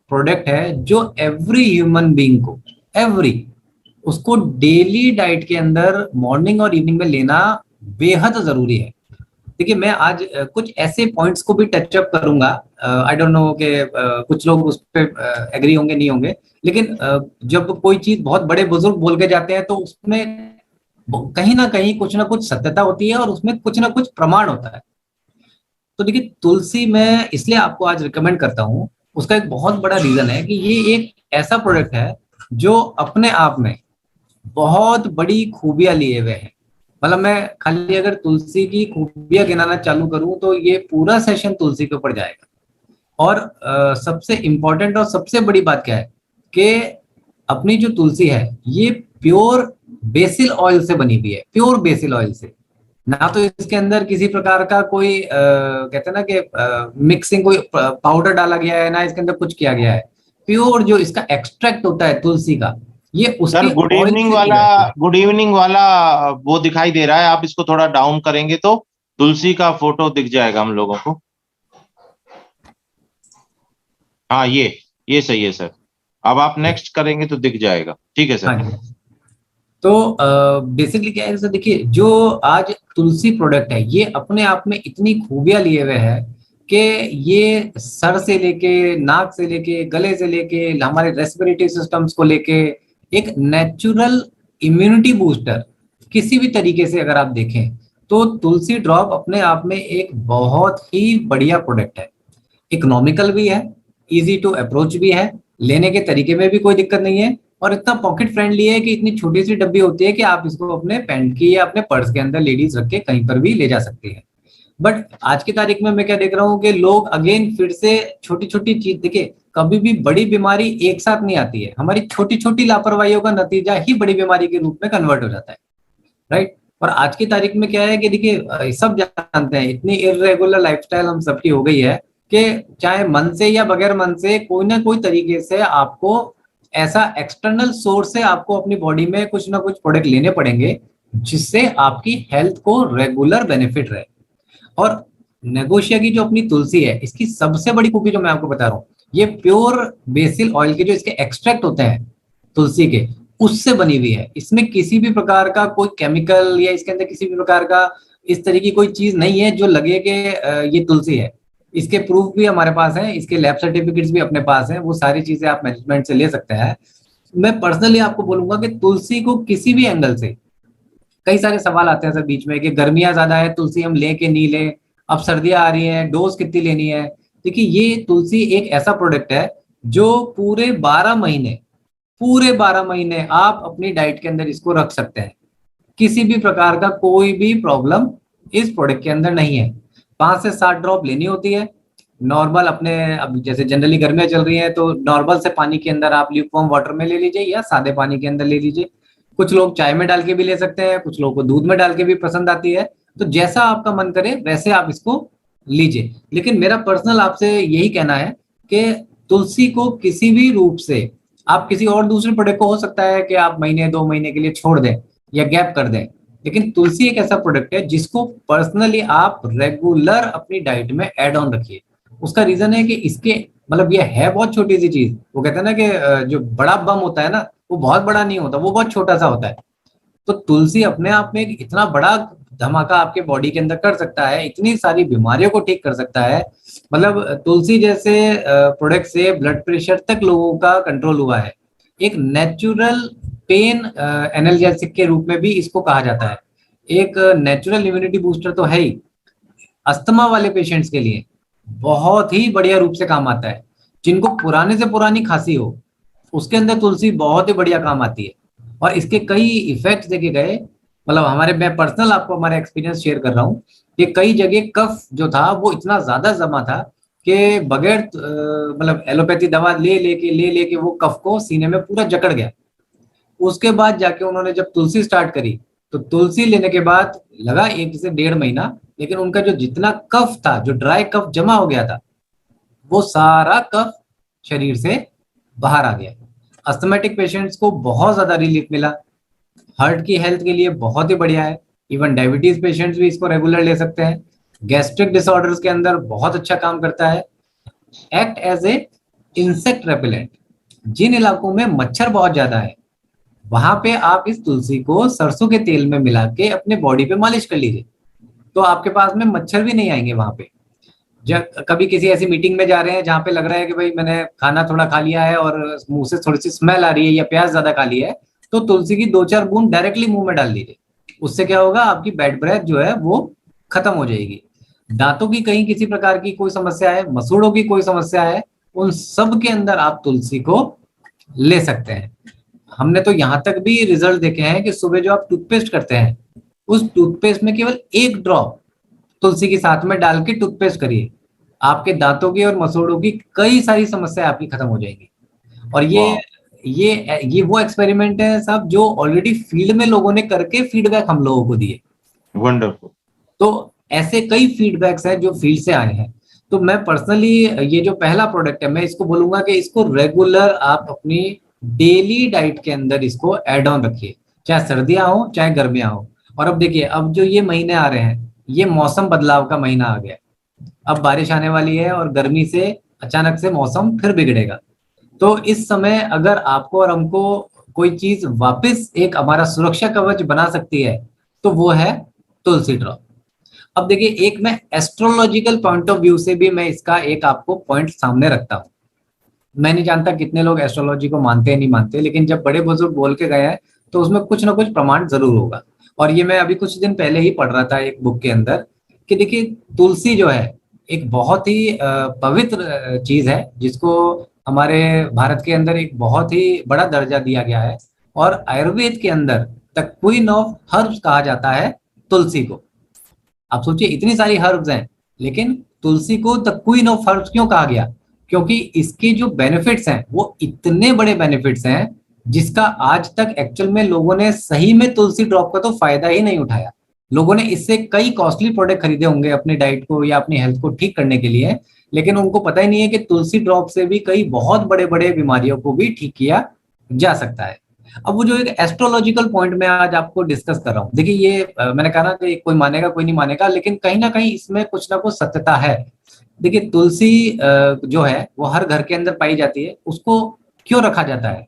प्रोडक्ट है जो एवरी ह्यूमन बीइंग को उसको डेली डाइट के अंदर मॉर्निंग और इवनिंग में लेना बेहद जरूरी है। देखिए मैं आज कुछ ऐसे पॉइंट्स को भी टच अप करूंगा, आई डोंट नो कि कुछ लोग उस पर एग्री होंगे नहीं होंगे, लेकिन जब कोई चीज बहुत बड़े बुजुर्ग बोल के जाते हैं तो उसमें कहीं ना कहीं कुछ ना कुछ सत्यता होती है और उसमें कुछ ना कुछ प्रमाण होता है। तो देखिए तुलसी मैं इसलिए आपको आज रिकमेंड करता हूँ, उसका एक बहुत बड़ा रीजन है कि ये एक ऐसा प्रोडक्ट है जो अपने आप में बहुत बड़ी खूबियां लिए हुए है। मतलब मैं खाली अगर तुलसी की खूबियां गिनाना चालू करूं तो ये पूरा सेशन तुलसी के ऊपर जाएगा। और सबसे इंपॉर्टेंट और सबसे बड़ी बात क्या है कि अपनी जो तुलसी है ये प्योर बेसिल ऑयल से बनी हुई है, प्योर बेसिल ऑयल से। ना तो इसके अंदर किसी प्रकार का कोई कहते हैं ना कि मिक्सिंग कोई पाउडर डाला गया है, ना इसके अंदर कुछ किया गया है। प्योर जो इसका एक्सट्रैक्ट होता है तुलसी का, ये सर उसके ऑयल से लिया जाता है। गुड इवनिंग वाला वो दिखाई दे रहा है, आप इसको थोड़ा डाउन करेंगे तो तुलसी का फोटो दिख जाएगा हम लोगों को। हाँ ये सही है सर, अब आप नेक्स्ट करेंगे तो दिख जाएगा। ठीक है हाँ सर। जी। तो बेसिकली क्या है सर, देखिए जो आज तुलसी प्रोडक्ट है ये अपने आप में इतनी खूबियां लिए हुए है कि ये सर से लेके, नाक से लेके, गले से लेके, हमारे रेस्पिरेटरी सिस्टम्स को लेके एक नेचुरल इम्यूनिटी बूस्टर किसी भी तरीके से अगर आप देखें तो तुलसी ड्रॉप अपने आप में एक बहुत ही बढ़िया प्रोडक्ट है। इकोनॉमिकल भी है, इजी टू अप्रोच भी है, लेने के तरीके में भी कोई दिक्कत नहीं है, और इतना पॉकेट फ्रेंडली है कि इतनी छोटी सी डब्बी होती है कि आप इसको अपने पैंट की या अपने पर्स के अंदर लेडीज रख के कहीं पर भी ले जा सकती है। बट आज की तारीख में मैं क्या देख रहा हूँ कि लोग अगेन फिर से छोटी छोटी चीज, देखिए कभी भी बड़ी बीमारी एक साथ नहीं आती है, हमारी छोटी छोटी लापरवाहियों का नतीजा ही बड़ी बीमारी के रूप में कन्वर्ट हो जाता है, राइट। और आज की तारीख में क्या है कि देखिए सब जानते हैं इतनी इरेगुलर लाइफस्टाइल हम सबकी हो गई है कि चाहे मन से या बगैर मन से कोई ना कोई तरीके से आपको ऐसा एक्सटर्नल सोर्स से आपको अपनी बॉडी में कुछ ना कुछ प्रोडक्ट लेने पड़ेंगे जिससे आपकी हेल्थ को रेगुलर बेनिफिट रहे। और नेगोशिया की जो अपनी तुलसी है, इसकी सबसे बड़ी खूबी जो मैं आपको बता रहा हूँ, ये प्योर बेसिल ऑयल के जो इसके एक्सट्रैक्ट होते हैं तुलसी के, उससे बनी हुई है। इसमें किसी भी प्रकार का कोई केमिकल या इसके अंदर किसी भी प्रकार का इस तरह की कोई चीज नहीं है जो लगे कि ये तुलसी है। इसके प्रूफ भी हमारे पास हैं, इसके लैब सर्टिफिकेट्स भी अपने पास हैं, वो सारी चीजें आप मैनेजमेंट से ले सकते हैं। मैं पर्सनली आपको बोलूंगा कि तुलसी को किसी भी एंगल से, कई सारे सवाल आते हैं सर बीच में कि गर्मियां ज्यादा है, तुलसी हम लें कि नहीं लें, अब सर्दियां आ रही हैं, डोज कितनी लेनी है। देखिए ये तुलसी एक ऐसा प्रोडक्ट है जो पूरे 12 महीने आप अपनी डाइट के अंदर इसको रख सकते हैं। किसी भी प्रकार का कोई भी प्रॉब्लम इस प्रोडक्ट के अंदर नहीं है। 5 से 7 ड्रॉप लेनी होती है नॉर्मल अपने, अब जैसे जनरली गर्मियां चल रही हैं तो नॉर्मल से पानी के अंदर आप ल्यूकवार्म वाटर में ले लीजिए या सादे पानी के अंदर ले लीजिए। कुछ लोग चाय में डाल के भी ले सकते हैं, कुछ लोगों को दूध में डाल के भी पसंद आती है, तो जैसा आपका मन करे वैसे आप इसको लीजिए। लेकिन मेरा पर्सनल आपसे यही कहना है कि तुलसी को किसी भी रूप से आप किसी और दूसरे प्रोडक्ट को, हो सकता है कि आप महीने 2 महीने के लिए छोड़ दें या गैप कर दें, लेकिन तुलसी एक ऐसा प्रोडक्ट है जिसको पर्सनली आप रेगुलर अपनी डाइट में ऐड ऑन रखिए। उसका रीजन है कि इसके मतलब ये है बहुत छोटी सी चीज, वो कहते हैं ना कि जो बड़ा बम होता है ना वो बहुत बड़ा नहीं होता, वो बहुत छोटा सा होता है। तो तुलसी अपने आप में एक इतना बड़ा धमाका आपके बॉडी के अंदर कर सकता है, इतनी सारी बीमारियों को ठीक कर सकता है। मतलब तुलसी जैसे प्रोडक्ट से ब्लड प्रेशर तक लोगों का कंट्रोल हुआ है। एक नेचुरल पेन एनाल्जेसिक के रूप में भी इसको कहा जाता है। एक नेचुरल इम्यूनिटी बूस्टर तो है ही। अस्थमा वाले पेशेंट्स के लिए बहुत ही बढ़िया रूप से काम आता है। जिनको पुराने से पुरानी खांसी हो उसके अंदर तुलसी बहुत ही बढ़िया काम आती है। और इसके कई इफेक्ट्स देखे गए, मतलब हमारे, मैं पर्सनल आपको हमारा एक्सपीरियंस शेयर कर रहा हूँ कि कई जगह कफ जो था वो इतना ज्यादा जमा था कि बगैर मतलब एलोपैथी दवा ले लेके वो कफ को सीने में पूरा जकड़ गया। उसके बाद जाके उन्होंने जब तुलसी स्टार्ट करी तो तुलसी लेने के बाद लगा 1 से 1.5 महीना, लेकिन उनका जो जितना कफ था, जो ड्राई कफ जमा हो गया था, वो सारा कफ शरीर से बाहर आ गया। अस्थमेटिक पेशेंट्स को बहुत ज्यादा रिलीफ मिला। हार्ट की हेल्थ के लिए बहुत ही बढ़िया है। इवन डायबिटीज पेशेंट्स भी इसको रेगुलर ले सकते हैं। गैस्ट्रिक डिसऑर्डर्स के अंदर बहुत अच्छा काम करता है। Act as a insect repellent. जिन इलाकों में मच्छर बहुत ज्यादा है वहां पे आप इस तुलसी को सरसों के तेल में मिला के अपने बॉडी पे मालिश कर लीजिए, तो आपके पास में मच्छर भी नहीं आएंगे वहां पे। जब कभी किसी ऐसी मीटिंग में जा रहे हैं जहां पे लग रहा है कि भाई मैंने खाना थोड़ा खा लिया है और मुंह से थोड़ी सी स्मेल आ रही है या प्याज ज्यादा खा लिया है, तो तुलसी की 2-4 बूंद डायरेक्टली मुंह में डाल दीजिए। उससे क्या होगा, आपकी बैड ब्रेथ जो है वो खत्म हो जाएगी। दांतों की कहीं किसी प्रकार की कोई समस्या है, मसूड़ों की कोई समस्या है, उन सब के अंदर आप तुलसी को ले सकते हैं। हमने तो यहाँ तक भी रिजल्ट देखे हैं कि सुबह जो आप टूथपेस्ट करते हैं उस टूथपेस्ट में केवल 1 ड्रॉप तुलसी के साथ में डाल के टूथपेस्ट करिए, आपके दांतों की और मसूड़ों की कई सारी समस्याएं आपकी खत्म हो जाएंगी। और ये ये वो एक्सपेरिमेंट है साहब जो ऑलरेडी फील्ड में लोगों ने करके फीडबैक हम लोगों को दिए। वंडरफुल। तो ऐसे कई फीडबैक्स हैं जो फील्ड से आए हैं। तो मैं पर्सनली ये जो पहला प्रोडक्ट है मैं इसको बोलूंगा कि इसको रेगुलर आप अपनी डेली डाइट के अंदर इसको ऐड ऑन रखिए, चाहे सर्दियां हो चाहे गर्मियां हो। और अब देखिए, अब जो ये महीने आ रहे हैं, ये मौसम बदलाव का महीना आ गया। अब बारिश आने वाली है और गर्मी से अचानक से मौसम फिर बिगड़ेगा। तो इस समय अगर आपको और हमको कोई चीज वापस एक हमारा सुरक्षा कवच बना सकती है तो वो है तुलसी ड्रॉप। अब देखिए, एक मैं एस्ट्रोलॉजिकल पॉइंट ऑफ व्यू से भी मैं इसका एक आपको पॉइंट सामने रखता हूँ। मैं नहीं जानता कितने लोग एस्ट्रोलॉजी को मानते हैं नहीं मानते, लेकिन जब बड़े बुजुर्ग बोल के गए हैं तो उसमें कुछ ना कुछ प्रमाण जरूर होगा। और ये मैं अभी कुछ दिन पहले ही पढ़ रहा था एक बुक के अंदर कि देखिए, तुलसी जो है एक बहुत ही पवित्र चीज है, जिसको हमारे भारत के अंदर एक बहुत ही बड़ा दर्जा दिया गया है। और आयुर्वेद के अंदर द क्वीन ऑफ हर्ब्स कहा जाता है तुलसी को। आप सोचिए, इतनी सारी हर्ब्स हैं, लेकिन तुलसी को द क्वीन ऑफ हर्ब्स क्यों कहा गया? क्योंकि इसके जो बेनिफिट्स हैं वो इतने बड़े बेनिफिट्स हैं जिसका आज तक एक्चुअल में लोगों ने सही में तुलसी ड्रॉप का तो फायदा ही नहीं उठाया। लोगों ने इससे कई कॉस्टली प्रोडक्ट खरीदे होंगे अपनी डाइट को या अपनी हेल्थ को ठीक करने के लिए, लेकिन उनको पता ही नहीं है कि तुलसी ड्रॉप से भी कई बहुत बड़े बड़े बीमारियों को भी ठीक किया जा सकता है। अब वो जो एक एस्ट्रोलॉजिकल पॉइंट में आज आपको डिस्कस कर रहा हूँ, देखिए ये मैंने कहा ना कि कोई मानेगा कोई नहीं मानेगा, लेकिन कहीं ना कहीं इसमें कुछ ना कुछ सत्यता है। देखिए, तुलसी जो है वो हर घर के अंदर पाई जाती है। उसको क्यों रखा जाता है?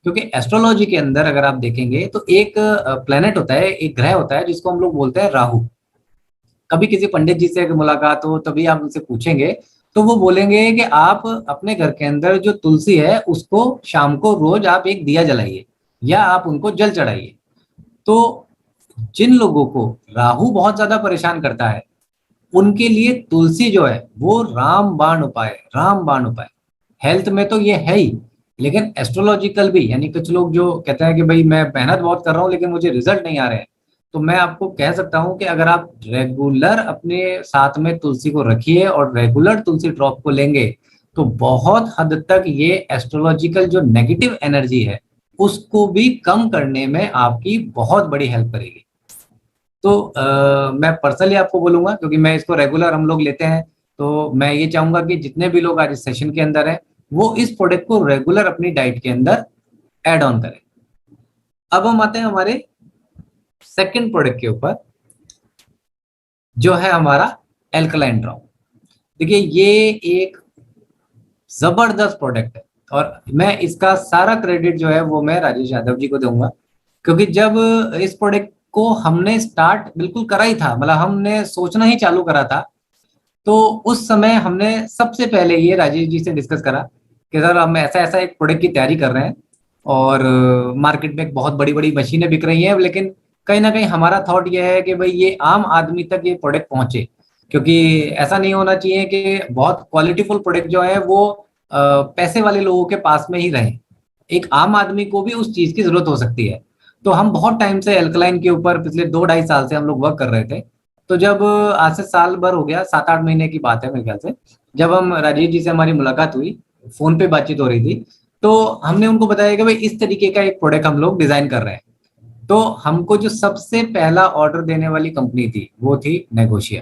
क्योंकि एस्ट्रोलॉजी के अंदर अगर आप देखेंगे तो एक प्लेनेट होता है, एक ग्रह होता है जिसको हम लोग बोलते हैं राहु। कभी किसी पंडित जी से मुलाकात हो तभी आप उनसे पूछेंगे तो वो बोलेंगे कि आप अपने घर के अंदर जो तुलसी है उसको शाम को रोज आप एक दिया जलाइए या आप उनको जल चढ़ाइए। तो जिन लोगों को राहु बहुत ज्यादा परेशान करता है उनके लिए तुलसी जो है वो रामबाण उपाय, रामबाण उपाय। हेल्थ में तो ये है ही, लेकिन एस्ट्रोलॉजिकल भी, यानी कुछ लोग जो कहते हैं कि भाई मैं मेहनत बहुत कर रहा हूँ लेकिन मुझे रिजल्ट नहीं आ रहे हैं, तो मैं आपको कह सकता हूं कि अगर आप रेगुलर अपने साथ में तुलसी को रखिए और रेगुलर तुलसी ड्रॉप को लेंगे तो बहुत हद तक ये एस्ट्रोलॉजिकल जो नेगेटिव एनर्जी है उसको भी कम करने में आपकी बहुत बड़ी हेल्प करेगी। तो मैं पर्सनली आपको बोलूंगा, क्योंकि मैं इसको रेगुलर हम लोग लेते हैं, तो मैं ये चाहूंगा कि जितने भी लोग आज इस सेशन के अंदर हैं वो इस प्रोडक्ट को रेगुलर अपनी डाइट के अंदर ऐड ऑन करें। अब हम आते हैं हमारे सेकंड प्रोडक्ट के ऊपर, जो है हमारा एल्कलाइन ड्रॉप। देखिए, ये एक जबरदस्त प्रोडक्ट है और मैं इसका सारा क्रेडिट जो है वो मैं राजेश यादव जी को दूंगा, क्योंकि जब इस प्रोडक्ट को हमने स्टार्ट बिल्कुल करा ही था, मतलब हमने सोचना ही चालू करा था, तो उस समय हमने सबसे पहले ये राजेश जी से डिस्कस करा कि सर हम ऐसा ऐसा एक प्रोडक्ट की तैयारी कर रहे हैं और मार्केट में बहुत बड़ी बड़ी मशीनें बिक रही हैं, लेकिन कहीं ना कहीं हमारा थॉट ये है कि भाई ये आम आदमी तक ये प्रोडक्ट पहुंचे, क्योंकि ऐसा नहीं होना चाहिए कि बहुत क्वालिटीफुल प्रोडक्ट जो है वो पैसे वाले लोगों के पास में ही रहे। एक आम आदमी को भी उस चीज की जरूरत हो सकती है। तो हम बहुत टाइम से एल्कलाइन के ऊपर पिछले 2-2.5 साल से हम लोग वर्क कर रहे थे। तो जब आज से साल भर हो गया, 7-8 महीने की बात है मेरे ख्याल से, जब हम राजीव जी से हमारी मुलाकात हुई, फोन पे बातचीत हो रही थी, तो हमने उनको बताया कि भाई इस तरीके का एक प्रोडक्ट हम लोग डिजाइन कर रहे हैं। तो हमको जो सबसे पहला ऑर्डर देने वाली कंपनी थी वो थी नेगोशिया।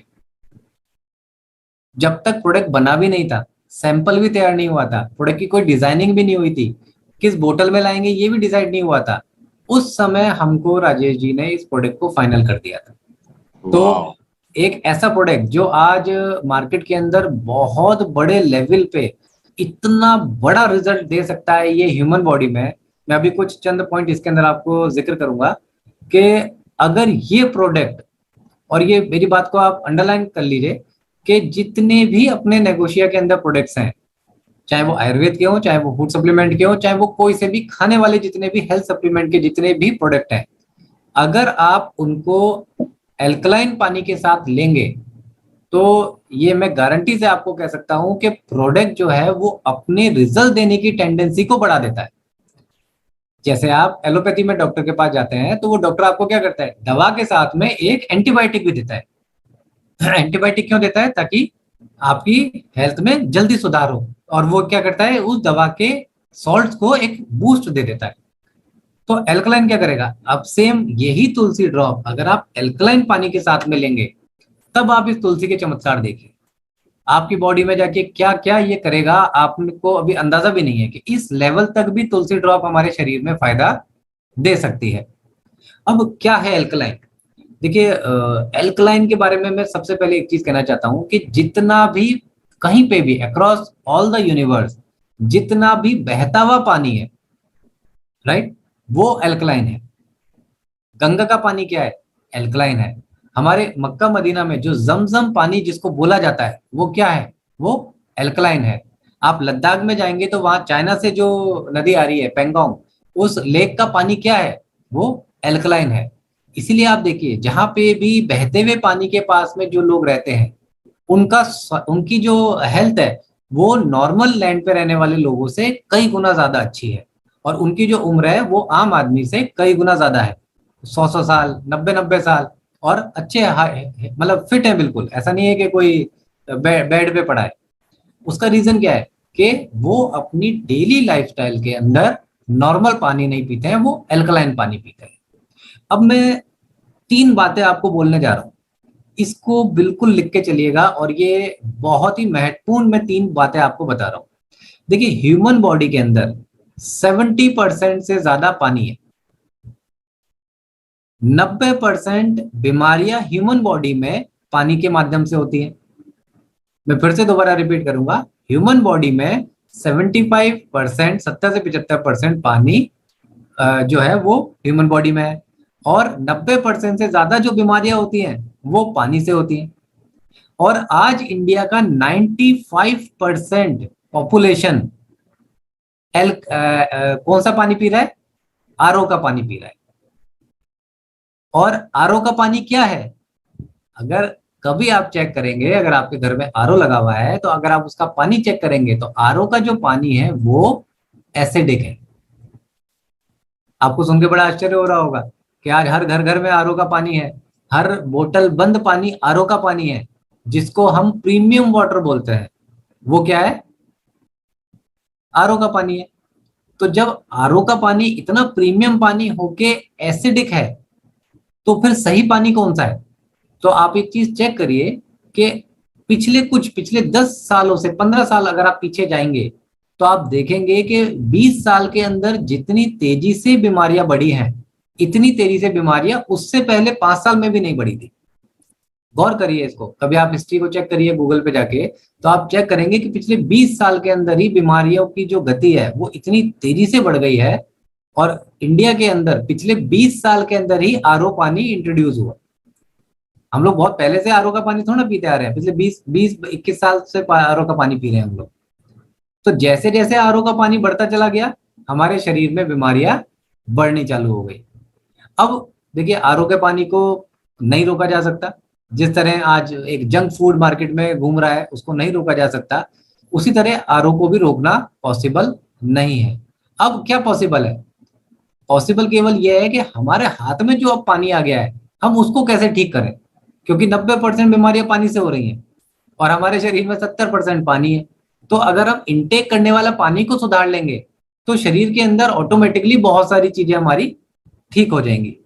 जब तक प्रोडक्ट बना भी नहीं था, सैंपल भी तैयार नहीं हुआ था, प्रोडक्ट की कोई डिजाइनिंग भी नहीं हुई थी, किस बोतल में लाएंगे ये भी डिसाइड नहीं हुआ था, उस समय हमको राजेश जी ने इस प्रोडक्ट को फाइनल कर दिया था। तो एक ऐसा प्रोडक्ट जो आज मार्केट के अंदर बहुत बड़े लेवल पे इतना बड़ा रिजल्ट दे सकता है ये ह्यूमन बॉडी में। मैं अभी कुछ चंद पॉइंट इसके अंदर आपको जिक्र करूंगा कि अगर ये प्रोडक्ट, और ये मेरी बात को आप अंडरलाइन कर लीजिए, कि जितने भी अपने नेगोशिया के अंदर प्रोडक्ट्स हैं, चाहे वो आयुर्वेद के हो, चाहे वो फूड सप्लीमेंट के हो, चाहे वो कोई से भी खाने वाले जितने भी हेल्थ सप्लीमेंट के जितने भी प्रोडक्ट हैं, अगर आप उनको एल्कलाइन पानी के साथ लेंगे तो ये मैं गारंटी से आपको कह सकता हूं कि प्रोडक्ट जो है वो अपने रिजल्ट देने की टेंडेंसी को बढ़ा देता है। जैसे आप एलोपैथी में डॉक्टर के पास जाते हैं तो वो डॉक्टर आपको क्या करता है, दवा के साथ में एक एंटीबायोटिक भी देता है। एंटीबायोटिक क्यों देता है? ताकि आपकी हेल्थ में जल्दी सुधार हो। और वो क्या करता है, उस दवा के सॉल्ट को एक बूस्ट दे देता है। तो एल्कलाइन क्या करेगा, अब सेम यही तुलसी ड्रॉप अगर आप एल्कलाइन पानी के साथ में लेंगे, तब आप इस तुलसी के चमत्कार देखिए, आपकी बॉडी में जाके क्या क्या ये करेगा, आपको अभी अंदाजा भी नहीं है कि इस लेवल तक भी तुलसी ड्रॉप हमारे शरीर में फायदा दे सकती है। अब क्या है एल्कलाइन? देखिए, एल्कलाइन के बारे में मैं सबसे पहले एक चीज कहना चाहता हूं कि जितना भी कहीं पे भी अक्रॉस ऑल द यूनिवर्स जितना भी बहता हुआ पानी है, राइट, वो एल्कलाइन है। गंगा का पानी क्या है? एल्कलाइन है। हमारे मक्का मदीना में जो जमजम पानी जिसको बोला जाता है वो क्या है? वो एल्कलाइन है। आप लद्दाख में जाएंगे तो वहां चाइना से जो नदी आ रही है पेंगोंग, उस लेक का पानी क्या है? वो एल्कलाइन है। इसीलिए आप देखिए, जहां पे भी बहते हुए पानी के पास में जो लोग रहते हैं, उनकी जो हेल्थ है वो नॉर्मल लैंड पे रहने वाले लोगों से कई गुना ज्यादा अच्छी है, और उनकी जो उम्र है वो आम आदमी से कई गुना ज्यादा है, 100 साल, 90 साल, और अच्छे मतलब फिट है बिल्कुल। ऐसा नहीं है कि कोई बेड पे पड़ा है। उसका रीजन क्या है कि वो अपनी डेली लाइफस्टाइल के अंदर नॉर्मल पानी नहीं पीते हैं, वो एल्कलाइन पानी पीते हैं। अब मैं 3 बातें आपको बोलने जा रहा हूं, इसको बिल्कुल लिख के चलिएगा, और ये बहुत ही महत्वपूर्ण, मैं 3 बातें आपको बता रहा हूं। देखिए, ह्यूमन बॉडी के अंदर 70% से ज्यादा पानी है। 90% बीमारियां ह्यूमन बॉडी में पानी के माध्यम से होती हैं। मैं फिर से दोबारा रिपीट करूंगा, ह्यूमन बॉडी में 75%, 70 से 75% पानी जो है वो ह्यूमन बॉडी में है, और 90% से ज्यादा जो बीमारियां होती हैं वो पानी से होती हैं। और आज इंडिया का 95% पॉपुलेशन कौन सा पानी पी रहा है? आरओ का पानी पी रहा है। और आरओ का पानी क्या है? अगर कभी आप चेक करेंगे, अगर आपके घर में आरओ लगा हुआ है, तो अगर आप उसका पानी चेक करेंगे तो आरओ का जो पानी है वो एसिडिक है। आपको सुन के बड़ा आश्चर्य हो रहा होगा कि आज हर घर घर में आरओ का पानी है, हर बोतल बंद पानी आरओ का पानी है, जिसको हम प्रीमियम वाटर बोलते हैं। वो क्या है? आरओ का पानी है। तो जब आरओ का पानी इतना प्रीमियम पानी होके एसिडिक है, तो फिर सही पानी कौन सा है? तो आप एक चीज चेक करिए कि पिछले 10 सालों से 15 साल अगर आप पीछे जाएंगे, तो आप देखेंगे कि 20 साल के अंदर जितनी तेजी से बीमारियां बढ़ी हैं, इतनी तेजी से बीमारियां उससे पहले 5 साल में भी नहीं बढ़ी थी। गौर करिए इसको, कभी आप हिस्ट्री को चेक करिए गूगल पे जाके, तो आप चेक करेंगे कि पिछले 20 साल के अंदर ही बीमारियों की जो गति है वो इतनी तेजी से बढ़ गई है। और इंडिया के अंदर पिछले 20 साल के अंदर ही आरओ पानी इंट्रोड्यूस हुआ। हम लोग बहुत पहले से आरओ का पानी थोड़ा पीते आ रहे हैं, पिछले 20-21 साल से आरओ का पानी पी रहे हैं हम लोग। तो जैसे जैसे आरओ का पानी बढ़ता चला गया, हमारे शरीर में बीमारियां बढ़नी चालू हो गई। अब देखिए, आरओ के पानी को नहीं रोका जा सकता। जिस तरह आज एक जंक फूड मार्केट में घूम रहा है, उसको नहीं रोका जा सकता, उसी तरह आरओ को भी रोकना पॉसिबल नहीं है। अब क्या पॉसिबल है? पॉसिबल केवल यह है कि हमारे हाथ में जो अब पानी आ गया है, हम उसको कैसे ठीक करें, क्योंकि 90% बीमारियां पानी से हो रही हैं, और हमारे शरीर में 70% पानी है। तो अगर हम इनटेक करने वाला पानी को सुधार लेंगे, तो शरीर के अंदर ऑटोमेटिकली बहुत सारी चीजें हमारी ठीक हो जाएंगी।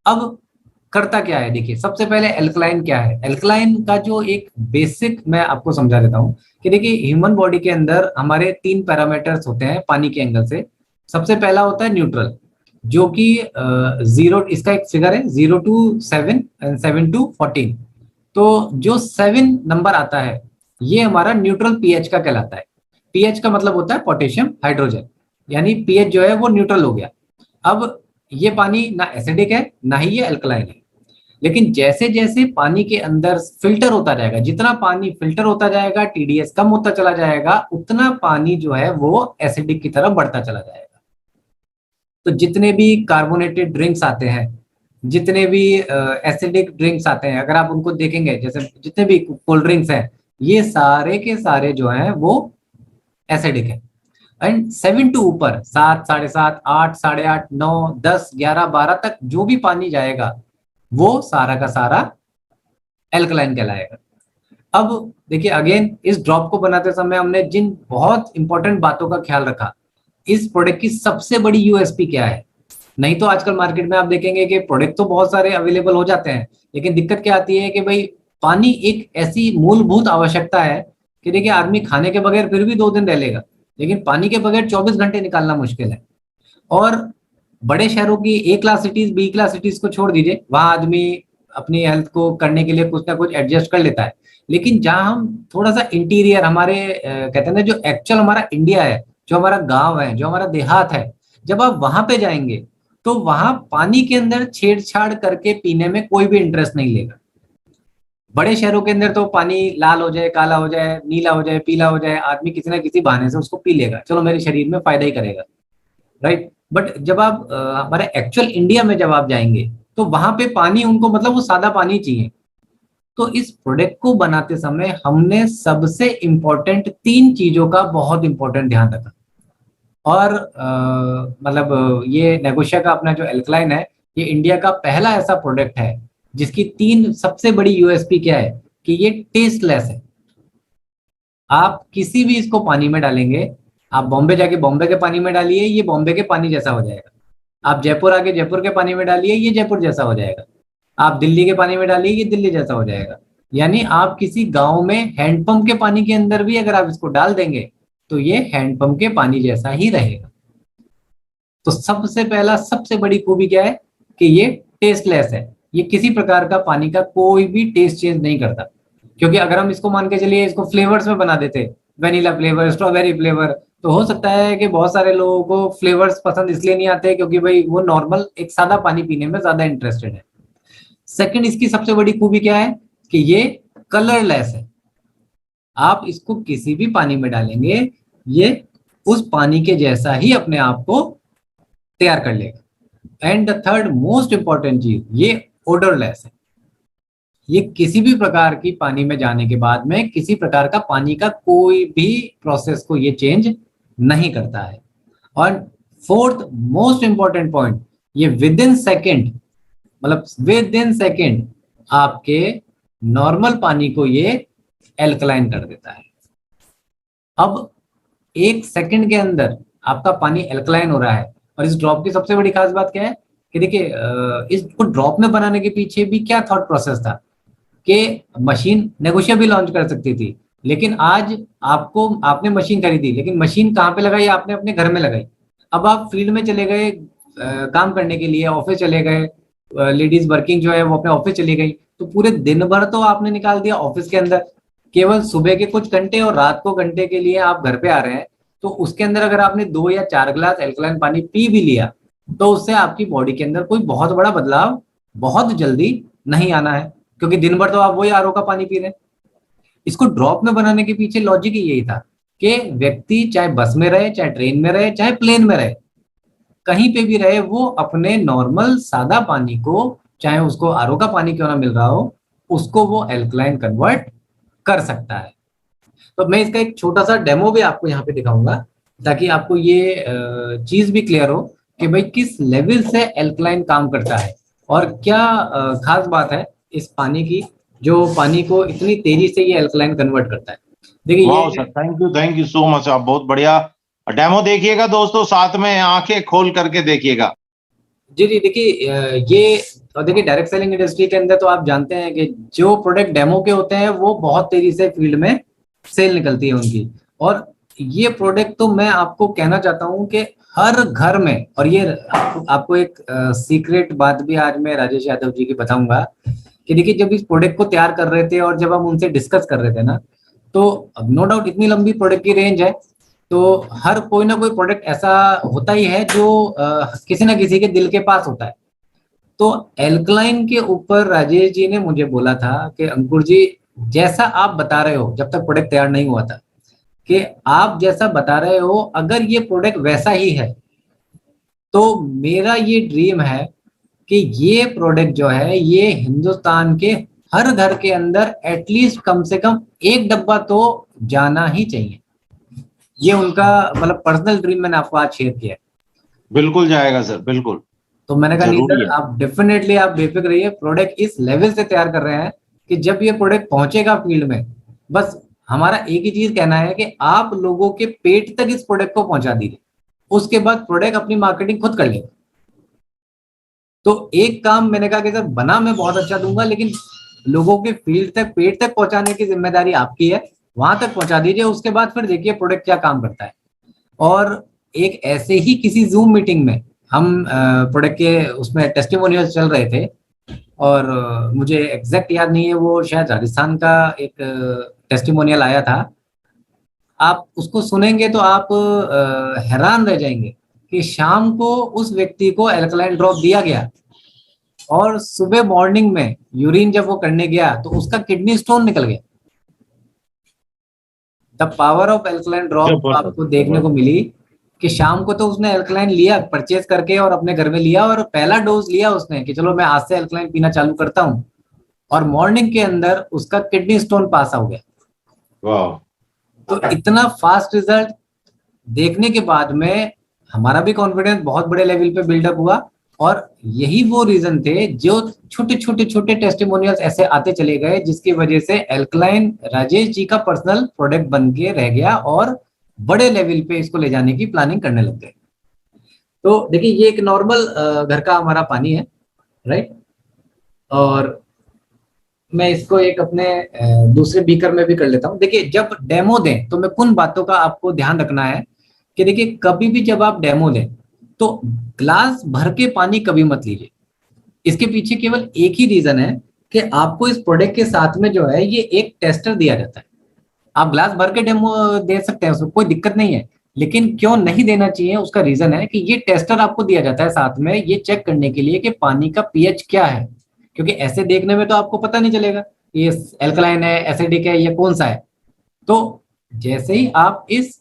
अब करता क्या है? देखिए, सबसे पहले एल्कलाइन क्या है? एल्कलाइन का जो एक बेसिक मैं आपको समझा देता हूं कि देखिए, ह्यूमन बॉडी के अंदर हमारे 3 पैरामीटर्स होते हैं पानी के एंगल से। सबसे पहला होता है न्यूट्रल, जो कि 0, इसका एक फिगर है 0 to 7 एंड 7 to 14। तो जो 7 नंबर आता है, ये हमारा न्यूट्रल पीएच का कहलाता है। पीएच का मतलब होता है पोटेशियम हाइड्रोजन, यानी पीएच जो है वो न्यूट्रल हो गया। अब ये पानी ना एसिडिक है ना ही ये अल्कलाइन है। लेकिन जैसे जैसे पानी के अंदर फिल्टर होता जाएगा, जितना पानी फिल्टर होता जाएगा, टीडीएस कम होता चला जाएगा, उतना पानी जो है वो एसिडिक की तरफ बढ़ता चला जाएगा। तो जितने भी कार्बोनेटेड ड्रिंक्स आते हैं, जितने भी एसिडिक ड्रिंक्स आते हैं, अगर आप उनको देखेंगे, जैसे जितने भी कोल्ड ड्रिंक्स हैं, ये सारे के सारे जो हैं वो एसिडिक है। एंड 7 टू ऊपर, 7, 7.5, 8, 8.5, 9, 10, 11, 12 तक जो भी पानी जाएगा वो सारा का सारा एल्कलाइन कहलाएगा। अब देखिए अगेन इस ड्रॉप को बनाते समय हमने जिन बहुत इंपॉर्टेंट बातों का ख्याल रखा, इस प्रोडक्ट की सबसे बड़ी यूएसपी क्या है। नहीं तो आजकल मार्केट में आप देखेंगे कि प्रोडक्ट तो बहुत सारे अवेलेबल हो जाते हैं, लेकिन दिक्कत क्या आती है कि भाई पानी एक ऐसी मूलभूत आवश्यकता है कि देखिए आदमी खाने के बगैर फिर भी 2 दिन रह लेगा, लेकिन पानी के बगैर 24 घंटे निकालना मुश्किल है। और बड़े शहरों की A class cities, B class cities को छोड़ दीजिए, वहां आदमी अपनी हेल्थ को करने के लिए कुछ ना कुछ एडजस्ट कर लेता है। लेकिन जहां हम थोड़ा सा इंटीरियर हमारे कहते हैं ना, जो एक्चुअल हमारा इंडिया है, जो हमारा गांव है, जो हमारा देहात है, जब आप वहां पे जाएंगे तो वहां पानी के अंदर छेड़छाड़ करके पीने में कोई भी इंटरेस्ट नहीं लेगा। बड़े शहरों के अंदर तो पानी लाल हो जाए, काला हो जाए, नीला हो जाए, पीला हो जाए, आदमी किसी ना किसी बहाने से उसको पी लेगा, चलो मेरे शरीर में फायदा ही करेगा, राइट। बट जब आप हमारे एक्चुअल इंडिया में जब आप जाएंगे तो वहां पे पानी उनको मतलब वो सादा पानी चाहिए। तो इस प्रोडक्ट को बनाते समय हमने सबसे इंपॉर्टेंट 3 चीजों का बहुत इंपॉर्टेंट ध्यान रखा। और मतलब ये नेगोशिया का अपना जो एल्कलाइन है, ये इंडिया का पहला ऐसा प्रोडक्ट है जिसकी 3 सबसे बड़ी यूएसपी क्या है कि ये टेस्टलेस है। आप किसी भी इसको पानी में डालेंगे, आप बॉम्बे जाके बॉम्बे के पानी में डालिए, ये बॉम्बे के पानी जैसा हो जाएगा। आप जयपुर आके जयपुर के पानी में डालिए, ये जयपुर जैसा हो जाएगा। आप दिल्ली के पानी में डालिए, ये दिल्ली जैसा हो जाएगा। यानी आप किसी गांव में हैंडपंप के पानी के अंदर भी अगर आप इसको डाल देंगे तो ये हैंडपंप के पानी जैसा ही रहेगा। तो सबसे पहला सबसे बड़ी खूबी क्या है कि ये टेस्टलेस है, ये किसी प्रकार का पानी का कोई भी टेस्ट चेंज नहीं करता। क्योंकि अगर हम इसको मान के चलिए इसको फ्लेवर्स में बना देते, वेनिला फ्लेवर, स्ट्रॉबेरी फ्लेवर, तो हो सकता है कि बहुत सारे लोगों को फ्लेवर्स पसंद इसलिए नहीं आते क्योंकि भाई वो नॉर्मल एक सादा पानी पीने में ज्यादा इंटरेस्टेड है। सेकंड, इसकी सबसे बड़ी खूबी क्या है कि ये कलरलेस है। आप इसको किसी भी पानी में डालेंगे, ये उस पानी के जैसा ही अपने आप को तैयार कर लेगा। And the third most important चीज, ये ओडरलेस है। ये किसी भी प्रकार की पानी में जाने के बाद में किसी प्रकार का पानी का कोई भी प्रोसेस को ये चेंज नहीं करता है। और फोर्थ मोस्ट इंपॉर्टेंट पॉइंट, ये विद इन सेकेंड, मतलब विद इन सेकेंड आपके नॉर्मल पानी को ये एल्कलाइन कर देता है। अब 1 सेकंड के अंदर आपका पानी एल्कलाइन हो रहा है। और इस ड्रॉप की सबसे बड़ी खास बात क्या है कि देखिए इसको ड्रॉप में बनाने के पीछे भी क्या थॉट प्रोसेस था कि मशीन नेगोशिया भी लॉन्च कर सकती थी, लेकिन आज आपने मशीन खरीदी, लेकिन मशीन कहाँ पे लगाई? आपने अपने घर में लगाई। अब आप फील्ड में चले गए काम करने के लिए, ऑफिस चले गए, लेडीज वर्किंग जो है वो अपने ऑफिस चली गई, तो पूरे दिन भर तो आपने निकाल दिया ऑफिस के अंदर। केवल सुबह के कुछ घंटे और रात को घंटे के लिए आप घर पे आ रहे हैं, तो उसके अंदर अगर आपने 2 या 4 गिलास एल्कलाइन पानी पी भी लिया तो उससे आपकी बॉडी के अंदर कोई बहुत बड़ा बदलाव बहुत जल्दी नहीं आना है, क्योंकि दिन भर तो आप वही आरओ का पानी पी रहे हैं। इसको ड्रॉप में बनाने के पीछे लॉजिक ही यही था कि व्यक्ति चाहे बस में रहे, चाहे ट्रेन में रहे, चाहे प्लेन में रहे, कहीं पे भी रहे, वो अपने नॉर्मल सादा पानी को, चाहे उसको आरओ का पानी क्यों ना मिल रहा हो, उसको वो एल्कलाइन कन्वर्ट कर सकता है। तो मैं इसका एक छोटा सा डेमो भी आपको यहाँ पे दिखाऊंगा ताकि आपको ये चीज भी क्लियर हो कि भाई किस लेवल से एल्कलाइन काम करता है और क्या खास बात है इस पानी की जो पानी को इतनी तेजी से ये एल्कलाइन कन्वर्ट करता है। देखिए वाह sir, thank you so much, आप बहुत बढ़िया डेमो देखिएगा दोस्तों, साथ में आंखें खोल करके देखिएगा। जी जी, देखिए ये, और देखिए डायरेक्ट सेलिंग इंडस्ट्री के अंदर तो आप जानते हैं कि जो प्रोडक्ट डेमो के होते हैं वो बहुत तेजी से फील्ड में सेल निकलती है उनकी। और ये प्रोडक्ट तो मैं आपको कहना चाहता हूँ कि हर घर में, और ये आपको एक सीक्रेट बात भी आज मैं राजेश यादव जी की बताऊंगा कि देखिए जब इस प्रोडक्ट को तैयार कर रहे थे और जब हम उनसे डिस्कस कर रहे थे ना, तो नो डाउट इतनी लंबी प्रोडक्ट की रेंज है, तो हर कोई ना कोई प्रोडक्ट ऐसा होता ही है जो किसी ना किसी के दिल के पास होता है। तो एल्कलाइन के ऊपर राजेश जी ने मुझे बोला था कि अंकुर जी, जैसा आप बता रहे हो, जब तक प्रोडक्ट तैयार नहीं हुआ था, कि आप जैसा बता रहे हो अगर ये प्रोडक्ट वैसा ही है तो मेरा ये ड्रीम है कि ये प्रोडक्ट जो है ये हिंदुस्तान के हर घर के अंदर एटलीस्ट कम से कम 1 डब्बा तो जाना ही चाहिए। ये उनका मतलब पर्सनल ड्रीम मैंने आपको आज शेयर किया है। बिल्कुल जाएगा सर, बिल्कुल। तो मैंने कहा नहीं सर, आप डेफिनेटली आप बेफिक्र रहिए, प्रोडक्ट इस लेवल से तैयार कर रहे हैं कि जब ये प्रोडक्ट पहुंचेगा फील्ड में बस हमारा एक ही चीज कहना है कि आप लोगों के पेट तक इस प्रोडक्ट को पहुंचा दीजिए, उसके बाद प्रोडक्ट अपनी मार्केटिंग खुद कर लेगा। तो एक काम मैंने कहा कि सर बना मैं बहुत अच्छा दूंगा, लेकिन लोगों के फील्ड तक, पेट तक पहुंचाने की जिम्मेदारी आपकी है, वहां तक पहुंचा दीजिए, उसके बाद फिर देखिए प्रोडक्ट क्या काम करता है। और एक ऐसे ही किसी जूम मीटिंग में हम प्रोडक्ट के उसमें टेस्टिमोनियल चल रहे थे, और मुझे एग्जैक्ट याद नहीं है, वो शायद राजस्थान का एक टेस्टिमोनियल आया था। आप उसको सुनेंगे तो आप हैरान रह जाएंगे कि शाम को उस व्यक्ति को एल्कलाइन ड्रॉप दिया गया और सुबह मॉर्निंग में यूरिन जब वो करने गया तो उसका किडनी स्टोन निकल गया। The power of alkaline drop आपको देखने को मिली कि शाम को तो उसने एल्कलाइन लिया परचेज करके और अपने घर में लिया, और पहला डोज लिया उसने कि चलो मैं आज से एल्कलाइन पीना चालू करता हूँ, और मॉर्निंग के अंदर उसका किडनी स्टोन पास हो गया। वाह। तो इतना फास्ट रिजल्ट देखने के बाद में हमारा भी कॉन्फिडेंस बहुत बड़े लेवल पे बिल्डअप हुआ, और यही वो रीजन थे जो छोटे छोटे छोटे टेस्टिमोनियल्स ऐसे आते चले गए, जिसकी वजह से एल्कलाइन राजेश जी का पर्सनल प्रोडक्ट बन के रह गया और बड़े लेवल पे इसको ले जाने की प्लानिंग करने लग गए। तो देखिए ये एक नॉर्मल घर का हमारा पानी है, राइट, और मैं इसको एक अपने दूसरे बीकर में भी कर लेता हूँ। देखिए जब डेमो दें तो मैं कुछ बातों का आपको ध्यान रखना है कि देखिए कभी भी जब आप डेमो दें तो ग्लास भर के पानी कभी मत लीजिए। इसके पीछे केवल एक ही रीजन है कि आपको इस प्रोडक्ट के साथ में जो है ये एक टेस्टर दिया जाता है। आप ग्लास भर के डेमो दे सकते हैं, उसमें कोई दिक्कत नहीं है, लेकिन क्यों नहीं देना चाहिए उसका रीजन है कि ये टेस्टर आपको दिया जाता है साथ में ये चेक करने के लिए कि पानी का पीएच क्या है, क्योंकि ऐसे देखने में तो आपको पता नहीं चलेगा ये एल्कलाइन है, एसिडिक है, ये कौन सा है। तो जैसे ही आप इस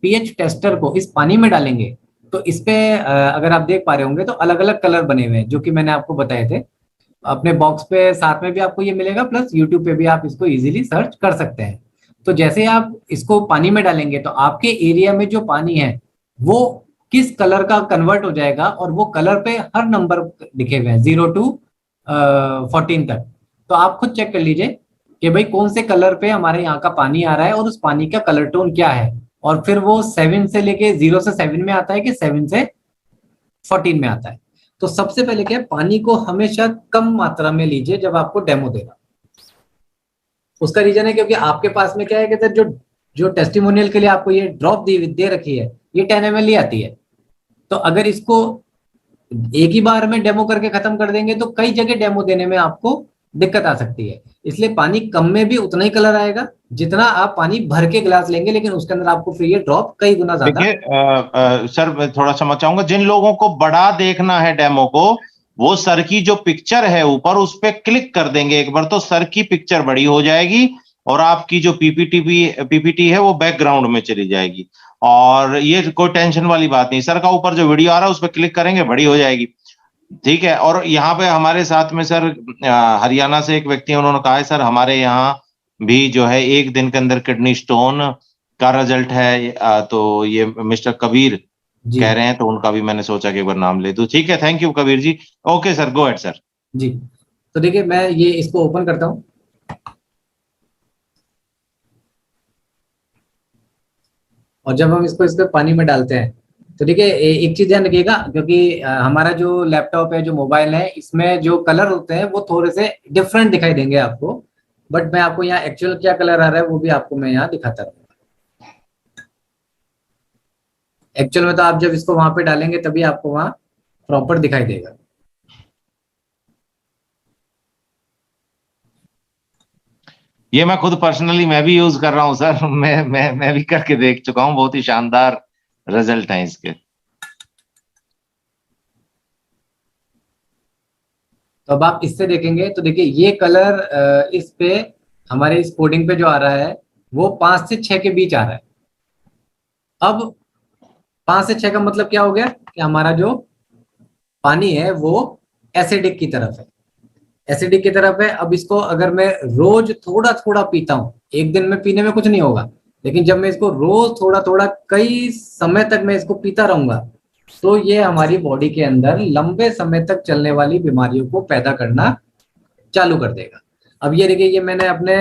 पीएच टेस्टर को इस पानी में डालेंगे तो इस पे अगर आप देख पा रहे होंगे तो अलग अलग कलर बने हुए हैं जो कि मैंने आपको बताए थे। अपने बॉक्स पे साथ में भी आपको ये मिलेगा, प्लस यूट्यूब पे भी आप इसको इजीली सर्च कर सकते हैं। तो जैसे आप इसको पानी में डालेंगे तो आपके एरिया में जो पानी है वो किस कलर का कन्वर्ट हो जाएगा, और वो कलर पे हर नंबर लिखे हुए हैं 0 to 14 तक। तो आप खुद चेक कर लीजिए कि भाई कौन से कलर पे हमारे यहाँ का पानी आ रहा है और उस पानी का कलर टोन क्या है, और फिर वो 7 से लेके 0 से 7 में आता है कि 7 से 14 में आता है। तो सबसे पहले क्या है, पानी को हमेशा कम मात्रा में लीजिए जब आपको डेमो देगा। उसका रीजन है क्योंकि आपके पास में क्या है कि सर जो जो टेस्टिमोनियल के लिए आपको ये ड्रॉप दे रखी है ये 10 ml ही आती है। तो अगर इसको एक ही बार में डेमो करके खत्म कर देंगे तो कई जगह डेमो देने में आपको दिक्कत आ सकती है। इसलिए पानी कम में भी उतना ही कलर आएगा जितना आप पानी भर के गिलास लेंगे, लेकिन उसके अंदर आपको फिर ये ड्रॉप कई गुना ज्यादा। देखिए सर मैं थोड़ा समझ चाहूंगा, जिन लोगों को बड़ा देखना है डेमो को, वो सर की जो पिक्चर है ऊपर उस पर क्लिक कर देंगे एक बार, तो सर की पिक्चर बड़ी हो जाएगी और आपकी जो पीपीटी है वो बैकग्राउंड में चली जाएगी, और ये कोई टेंशन वाली बात नहीं। सर का ऊपर जो वीडियो आ रहा है उस पर क्लिक करेंगे, बड़ी हो जाएगी। ठीक है। और यहाँ पे हमारे साथ में सर हरियाणा से एक व्यक्ति है, उन्होंने कहा है सर हमारे यहाँ भी जो है 1 दिन के अंदर किडनी स्टोन का रिजल्ट है, तो ये मिस्टर कबीर कह रहे हैं, तो उनका भी मैंने सोचा कि एक बार नाम ले दूं। ठीक है, thank you Kabir ji. Okay sir, go ahead sir. जी, तो देखिए मैं ये इसको ओपन करता हूं, और जब हम इसको इसके पानी में डालते हैं तो देखिए एक चीज ध्यान रखिएगा, क्योंकि हमारा जो लैपटॉप है, जो मोबाइल है, इसमें जो कलर होते हैं वो थोड़े से डिफरेंट दिखाई देंगे आपको, बट मैं आपको यहाँ एक्चुअल क्या कलर आ रहा है वो भी आपको मैं यहाँ दिखाता रहूंगा। एक्चुअल में तो आप जब इसको वहां पे डालेंगे तभी आपको वहां प्रॉपर दिखाई देगा। ये मैं खुद पर्सनली मैं भी यूज कर रहा हूं सर, मैं भी करके देख चुका हूं, बहुत ही शानदार रिजल्ट हैं इसके। तो अब आप इससे देखेंगे तो देखिए ये कलर इस पे हमारे इस कोडिंग पे जो आ रहा है वो 5 से 6 के बीच आ रहा है। अब 5 से 6 का मतलब क्या हो गया कि हमारा जो पानी है वो एसिडिक की तरफ है, एसिडिक की तरफ है। अब इसको अगर मैं रोज थोड़ा थोड़ा पीता हूँ, एक दिन में पीने में कुछ नहीं होगा, लेकिन जब मैं इसको रोज थोड़ा थोड़ा कई समय तक मैं इसको पीता रहूंगा तो ये हमारी बॉडी के अंदर लंबे समय तक चलने वाली बीमारियों को पैदा करना चालू कर देगा। अब ये देखिए, ये मैंने अपने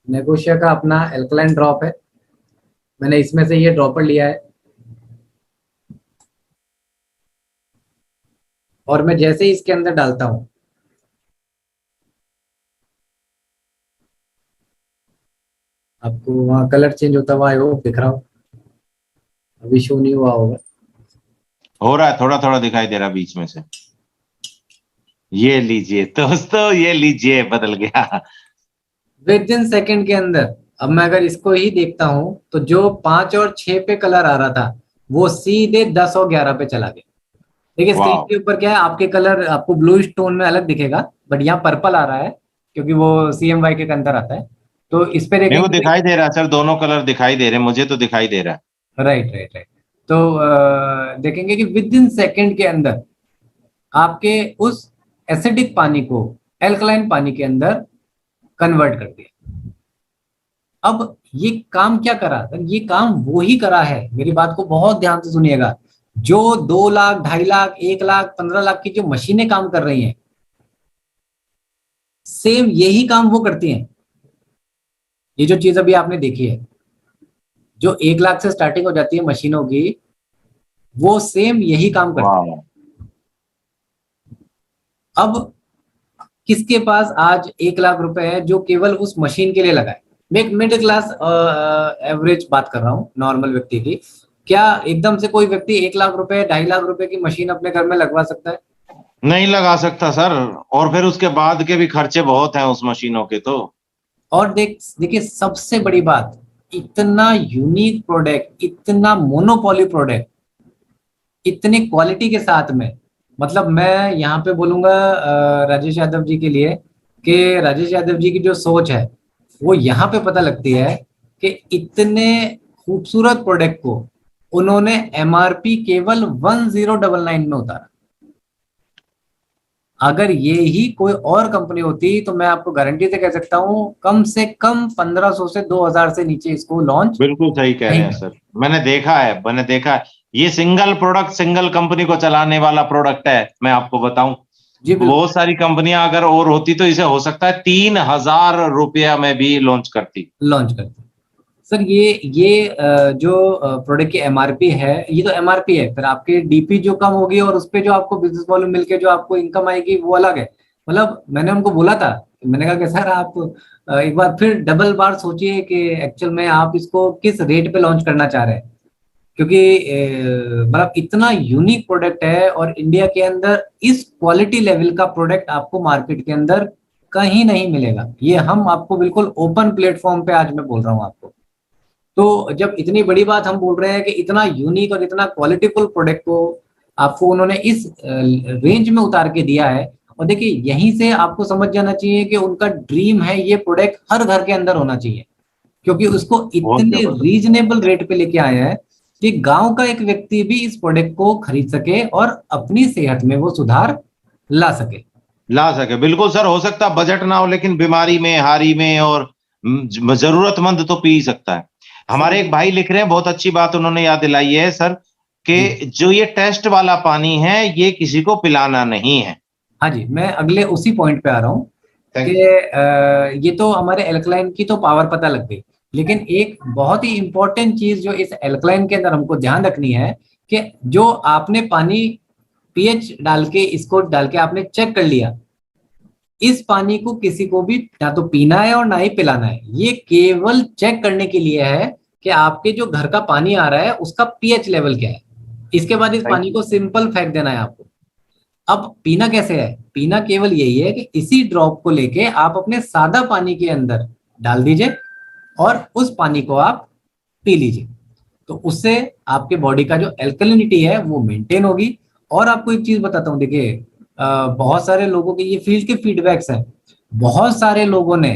नेगोशिया का अपना एल्कलाइन ड्रॉप है, मैंने इसमें से ये ड्रॉपर लिया है और मैं जैसे ही इसके अंदर डालता हूँ आपको वहाँ कलर चेंज होता हुआ आई होप दिख रहा हो, अभी शो नहीं हुआ होगा। हो रहा है, थोड़ा थोड़ा दिखाई दे रहा बीच में से। ये लीजिए दोस्तों, ये लीजिए, बदल गया। विद इन सेकेंड के अंदर। अब मैं अगर इसको ही देखता हूं तो जो 5 और 6 पे कलर आ रहा था वो सीधे 10 और 11 पे चला गया। देखिए स्क्रीन वाह, के ऊपर क्या है, आपके कलर आपको ब्लू टोन में अलग दिखेगा, बट यहाँ पर्पल आ रहा है क्योंकि वो CMY के अंदर आता है। तो इस पे मेरे को देखेंगे। दिखाई दे रहा है सर, दोनों कलर दिखाई दे रहे हैं, मुझे तो दिखाई दे रहा है। Right right right. तो देखेंगे कि विद इन सेकेंड के अंदर आपके उस एसिडिक पानी को एल्कलाइन पानी के अंदर कन्वर्ट कर दिया। अब ये काम क्या करा, ये काम वो ही करा है, मेरी बात को बहुत ध्यान से सुनिएगा, जो 2 लाख 2.5 लाख 1 लाख 15 लाख की जो मशीनें काम कर रही हैं, सेम यही काम वो करती हैं। ये जो चीज अभी आपने देखी है जो 1 लाख से स्टार्टिंग हो जाती है मशीनों की, वो सेम यही काम करती है। वाह, अब किसके पास आज 1 लाख रुपए है जो केवल उस मशीन के लिए लगाए? मैं एक मिडिल क्लास एवरेज बात कर रहा हूँ, नॉर्मल व्यक्ति की। क्या एकदम से कोई व्यक्ति 1 लाख रुपए 2.5 लाख रुपए की मशीन अपने घर में लगवा सकता है? नहीं लगा सकता सर। और फिर उसके बाद के भी खर्चे बहुत हैं उस मशीनों के तो। और देखिए सबसे बड़ी बात, इतना यूनिक प्रोडक्ट, इतना मोनोपोली प्रोडक्ट, इतनी क्वालिटी के साथ में, मतलब मैं यहाँ पे बोलूंगा राजेश यादव जी के लिए कि राजेश यादव जी की जो सोच है वो यहाँ पे पता लगती है कि इतने खूबसूरत प्रोडक्ट को उन्होंने MRP केवल 1099 में उतारा। अगर ये ही कोई और कंपनी होती तो मैं आपको गारंटी से कह सकता हूँ कम से कम 1500 से 2000 से नीचे इसको लॉन्च बिल्कुल सही कह रहे नहीं हैं करते। सर, मैंने देखा है, ये सिंगल प्रोडक्ट, सिंगल कंपनी को चलाने वाला प्रोडक्ट है। मैं आपको बताऊं, जी बिल्कुल। बहुत सारी कंपनियां अगर और होती तो इसे हो सकता है 3000 रुपया में भी लॉन्च करती। लॉन्च करते सर, ये जो प्रोडक्ट की MRP है, ये तो MRP है, फिर आपके DP जो कम होगी और उस पे जो आपको बिजनेस वॉल्यूम मिलके जो आपको इनकम आएगी वो अलग है। मतलब मैंने उनको बोला था, मैंने कहा कि सर आप एक बार फिर डबल बार सोचिए कि एक्चुअल में आप इसको किस रेट पे लॉन्च करना चाह रहे हैं, क्योंकि मतलब इतना यूनिक प्रोडक्ट है और इंडिया के अंदर इस क्वालिटी लेवल का प्रोडक्ट आपको मार्केट के अंदर कहीं नहीं मिलेगा। ये हम आपको बिल्कुल ओपन प्लेटफॉर्म पे आज मैं बोल रहा हूँ आपको। तो जब इतनी बड़ी बात हम बोल रहे हैं कि इतना यूनिक और इतना क्वालिटीफुल प्रोडक्ट को आपको उन्होंने इस रेंज में उतार के दिया है, और देखिए यहीं से आपको समझ जाना चाहिए कि उनका ड्रीम है ये प्रोडक्ट हर घर के अंदर होना चाहिए, क्योंकि उसको बहुत इतने जबरदस्त। रीजनेबल रेट पे लेके आए हैं कि गांव का एक व्यक्ति भी इस प्रोडक्ट को खरीद सके और अपनी सेहत में वो सुधार ला सके। ला सके, बिल्कुल सर। हो सकता है बजट ना हो, लेकिन बीमारी में, हारी में और जरूरतमंद तो पी ही सकता है। सर हमारे एक भाई लिख रहे हैं, बहुत अच्छी बात उन्होंने याद दिलाई है सर, जी कि जो ये टेस्ट वाला पानी है ये किसी को पिलाना नहीं है। हाँ जी, मैं अगले उसी पॉइंट पे आ रहा हूँ कि थैंक यू। ये तो हमारे एल्कलाइन की तो पावर पता लग गई, लेकिन एक बहुत ही इंपॉर्टेंट चीज जो इस एल्कलाइन के अंदर हमको ध्यान रखनी है कि जो आपने पानी pH डाल के इसको डाल के आपने चेक कर लिया, इस पानी को किसी को भी ना तो पीना है और ना ही पिलाना है। ये केवल चेक करने के लिए है कि आपके जो घर का पानी आ रहा है उसका pH लेवल क्या है। इसके बाद इस थैंक पानी यू। को सिंपल फेंक देना है आपको। अब पीना कैसे है? पीना केवल यही है कि इसी ड्रॉप को लेके आप अपने सादा पानी के अंदर डाल दीजिए और उस पानी को आप पी लीजिए। तो उससे आपके बॉडी का जो एल्कलिनिटी है वो मेंटेन होगी। और आपको एक चीज बताता हूँ, देखिए बहुत सारे लोगों के ये फील्ड के फीडबैक्स हैं। बहुत सारे लोगों ने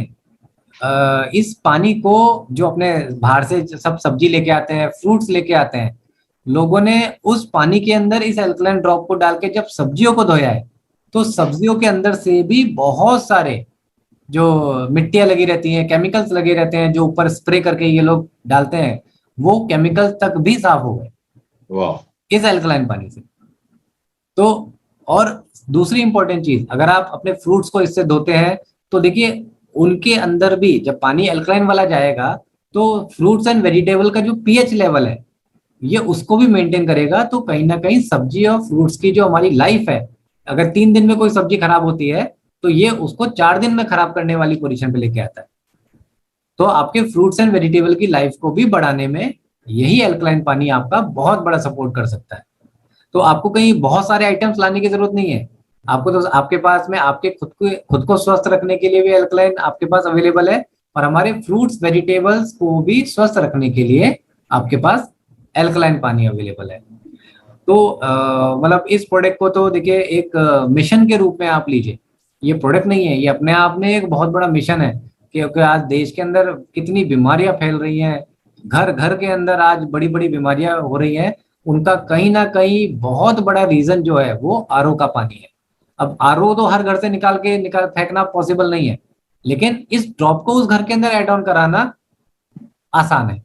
इस पानी को जो अपने बाहर से सब सब्जी लेके आते हैं, फ्रूट्स लेके आते हैं, लोगों ने उस पानी के अंदर इस एल्कलाइन ड्रॉप को डाल के जब सब्जियों को धोया है, तो सब्जियों के अंदर से भी बहुत सारे जो मिट्टियां लगी रहती हैं, केमिकल्स लगे रहते हैं जो ऊपर स्प्रे करके ये लोग डालते हैं, वो केमिकल तक भी साफ हो गए वाह। इस एल्कलाइन पानी से। तो और दूसरी इंपॉर्टेंट चीज, अगर आप अपने फ्रूट्स को इससे धोते हैं तो देखिए उनके अंदर भी जब पानी अल्कलाइन वाला जाएगा तो फ्रूट्स एंड वेजिटेबल का जो पीएच लेवल है ये उसको भी मेंटेन करेगा। तो कहीं ना कहीं सब्जी और फ्रूट्स की जो हमारी लाइफ है, अगर 3 दिन में कोई सब्जी खराब होती है तो ये उसको 4 दिन में खराब करने वाली पोजीशन पे लेके आता है। तो आपके फ्रूट्स एंड वेजिटेबल की लाइफ को भी बढ़ाने में यही अल्कलाइन पानी आपका बहुत बड़ा सपोर्ट कर सकता है। तो आपको कहीं बहुत सारे आइटम्स लाने की जरूरत नहीं है, आपको तो आपके पास में आपके खुद को स्वस्थ रखने के लिए भी अल्कलाइन आपके पास अवेलेबल है, और हमारे फ्रूट्स वेजिटेबल्स को भी स्वस्थ रखने के लिए आपके पास अल्कलाइन पानी अवेलेबल है। तो मतलब इस प्रोडक्ट को तो देखिए एक मिशन के रूप में आप लीजिए। ये प्रोडक्ट नहीं है, ये अपने आप में एक बहुत बड़ा मिशन है, क्योंकि आज देश के अंदर कितनी बीमारियां फैल रही हैं, घर घर के अंदर आज बड़ी बड़ी बीमारियां हो रही हैं, उनका कहीं ना कहीं बहुत बड़ा रीजन जो है वो आरओ का पानी है। अब आरओ तो हर घर से निकाल फेंकना पॉसिबल नहीं है, लेकिन इस ड्रॉप को उस घर के अंदर ऐड ऑन कराना आसान है।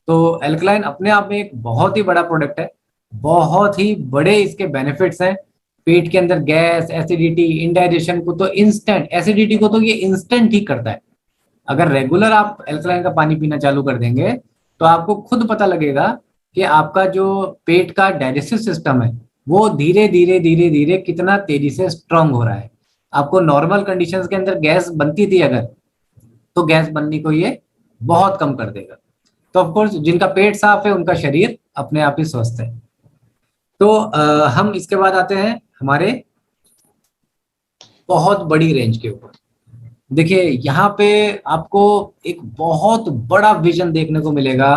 तो अल्कलाइन अपने आप में एक बहुत ही बड़ा प्रोडक्ट है, बहुत ही बड़े इसके बेनिफिट्स हैं। पेट के अंदर गैस, एसिडिटी, इंडाइजेशन को तो इंस्टेंट, एसिडिटी को तो ये इंस्टेंट ठीक करता है। अगर रेगुलर आप अल्कलाइन का पानी पीना चालू कर देंगे तो आपको खुद पता लगेगा कि आपका जो पेट का डाइजेस्टिव सिस्टम है वो धीरे धीरे धीरे धीरे कितना तेजी से स्ट्रांग हो रहा है। आपको नॉर्मल कंडीशंस के अंदर गैस बनती थी अगर, तो गैस बनने को ये बहुत कम कर देगा। तो ऑफ कोर्स जिनका पेट साफ है उनका शरीर अपने आप ही स्वस्थ है। तो हम इसके बाद आते हैं हमारे बहुत बड़ी रेंज के ऊपर। देखिए यहाँ पे आपको एक बहुत बड़ा विजन देखने को मिलेगा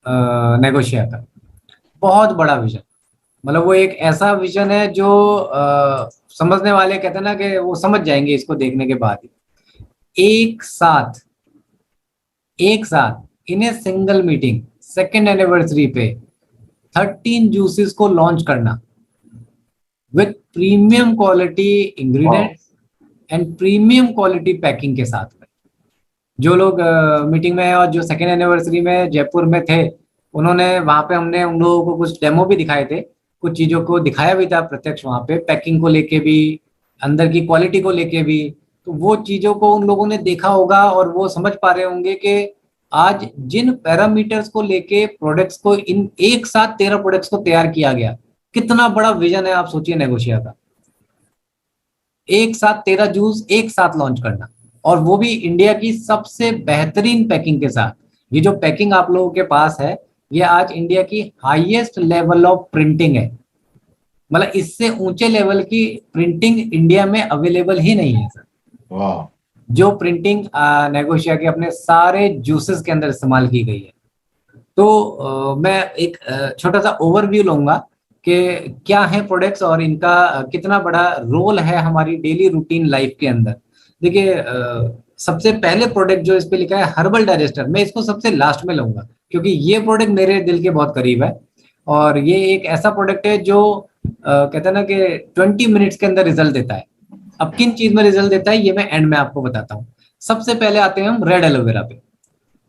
नेगोशिया का, बहुत बड़ा विजन। मतलब वो एक ऐसा विजन है जो समझने वाले कहते हैं ना कि वो समझ जाएंगे इसको देखने के बाद ही। एक साथ in a single meeting 2nd anniversary पे 13 जूसेस को लॉन्च करना with premium quality ingredients and premium quality packing के साथ में। जो लोग मीटिंग में और जो 2nd एनिवर्सरी में जयपुर में थे, उन्होंने वहां पे हमने उन लोगों को कुछ डेमो भी दिखाए थे, कुछ चीजों को दिखाया भी था प्रत्यक्ष वहां पे, पैकिंग को लेके भी, अंदर की क्वालिटी को लेके भी। तो वो चीजों को उन लोगों ने देखा होगा और वो समझ पा रहे होंगे कि आज जिन पैरामीटर्स को लेके प्रोडक्ट्स को इन एक साथ 13 प्रोडक्ट्स को तैयार किया गया, कितना बड़ा विजन है आप सोचिए नेगोशिया का। एक साथ 13 जूस एक साथ लॉन्च करना, और वो भी इंडिया की सबसे बेहतरीन पैकिंग के साथ। ये जो पैकिंग आप लोगों के पास है ये आज इंडिया की हाईएस्ट लेवल ऑफ प्रिंटिंग है। मतलब इससे ऊंचे लेवल की प्रिंटिंग इंडिया में अवेलेबल ही नहीं है सर। वाह। जो प्रिंटिंग नेगोशिया के अपने सारे जूसेस के अंदर इस्तेमाल की गई है। तो मैं एक छोटा सा ओवरव्यू लूंगा कि क्या है प्रोडक्ट्स और इनका कितना बड़ा रोल है हमारी डेली रूटीन लाइफ के अंदर। देखिए सबसे पहले प्रोडक्ट जो इस पे लिखा है हर्बल डाइजेस्टर, मैं इसको सबसे लास्ट में लूंगा क्योंकि ये प्रोडक्ट मेरे दिल के बहुत करीब है। और ये एक ऐसा प्रोडक्ट है जो कहते हैं ना कि 20 मिनट्स के अंदर रिजल्ट देता है। अब किन चीज में रिजल्ट देता है ये मैं एंड में आपको बताता हूँ। सबसे पहले आते हैं हम रेड एलोवेरा पे।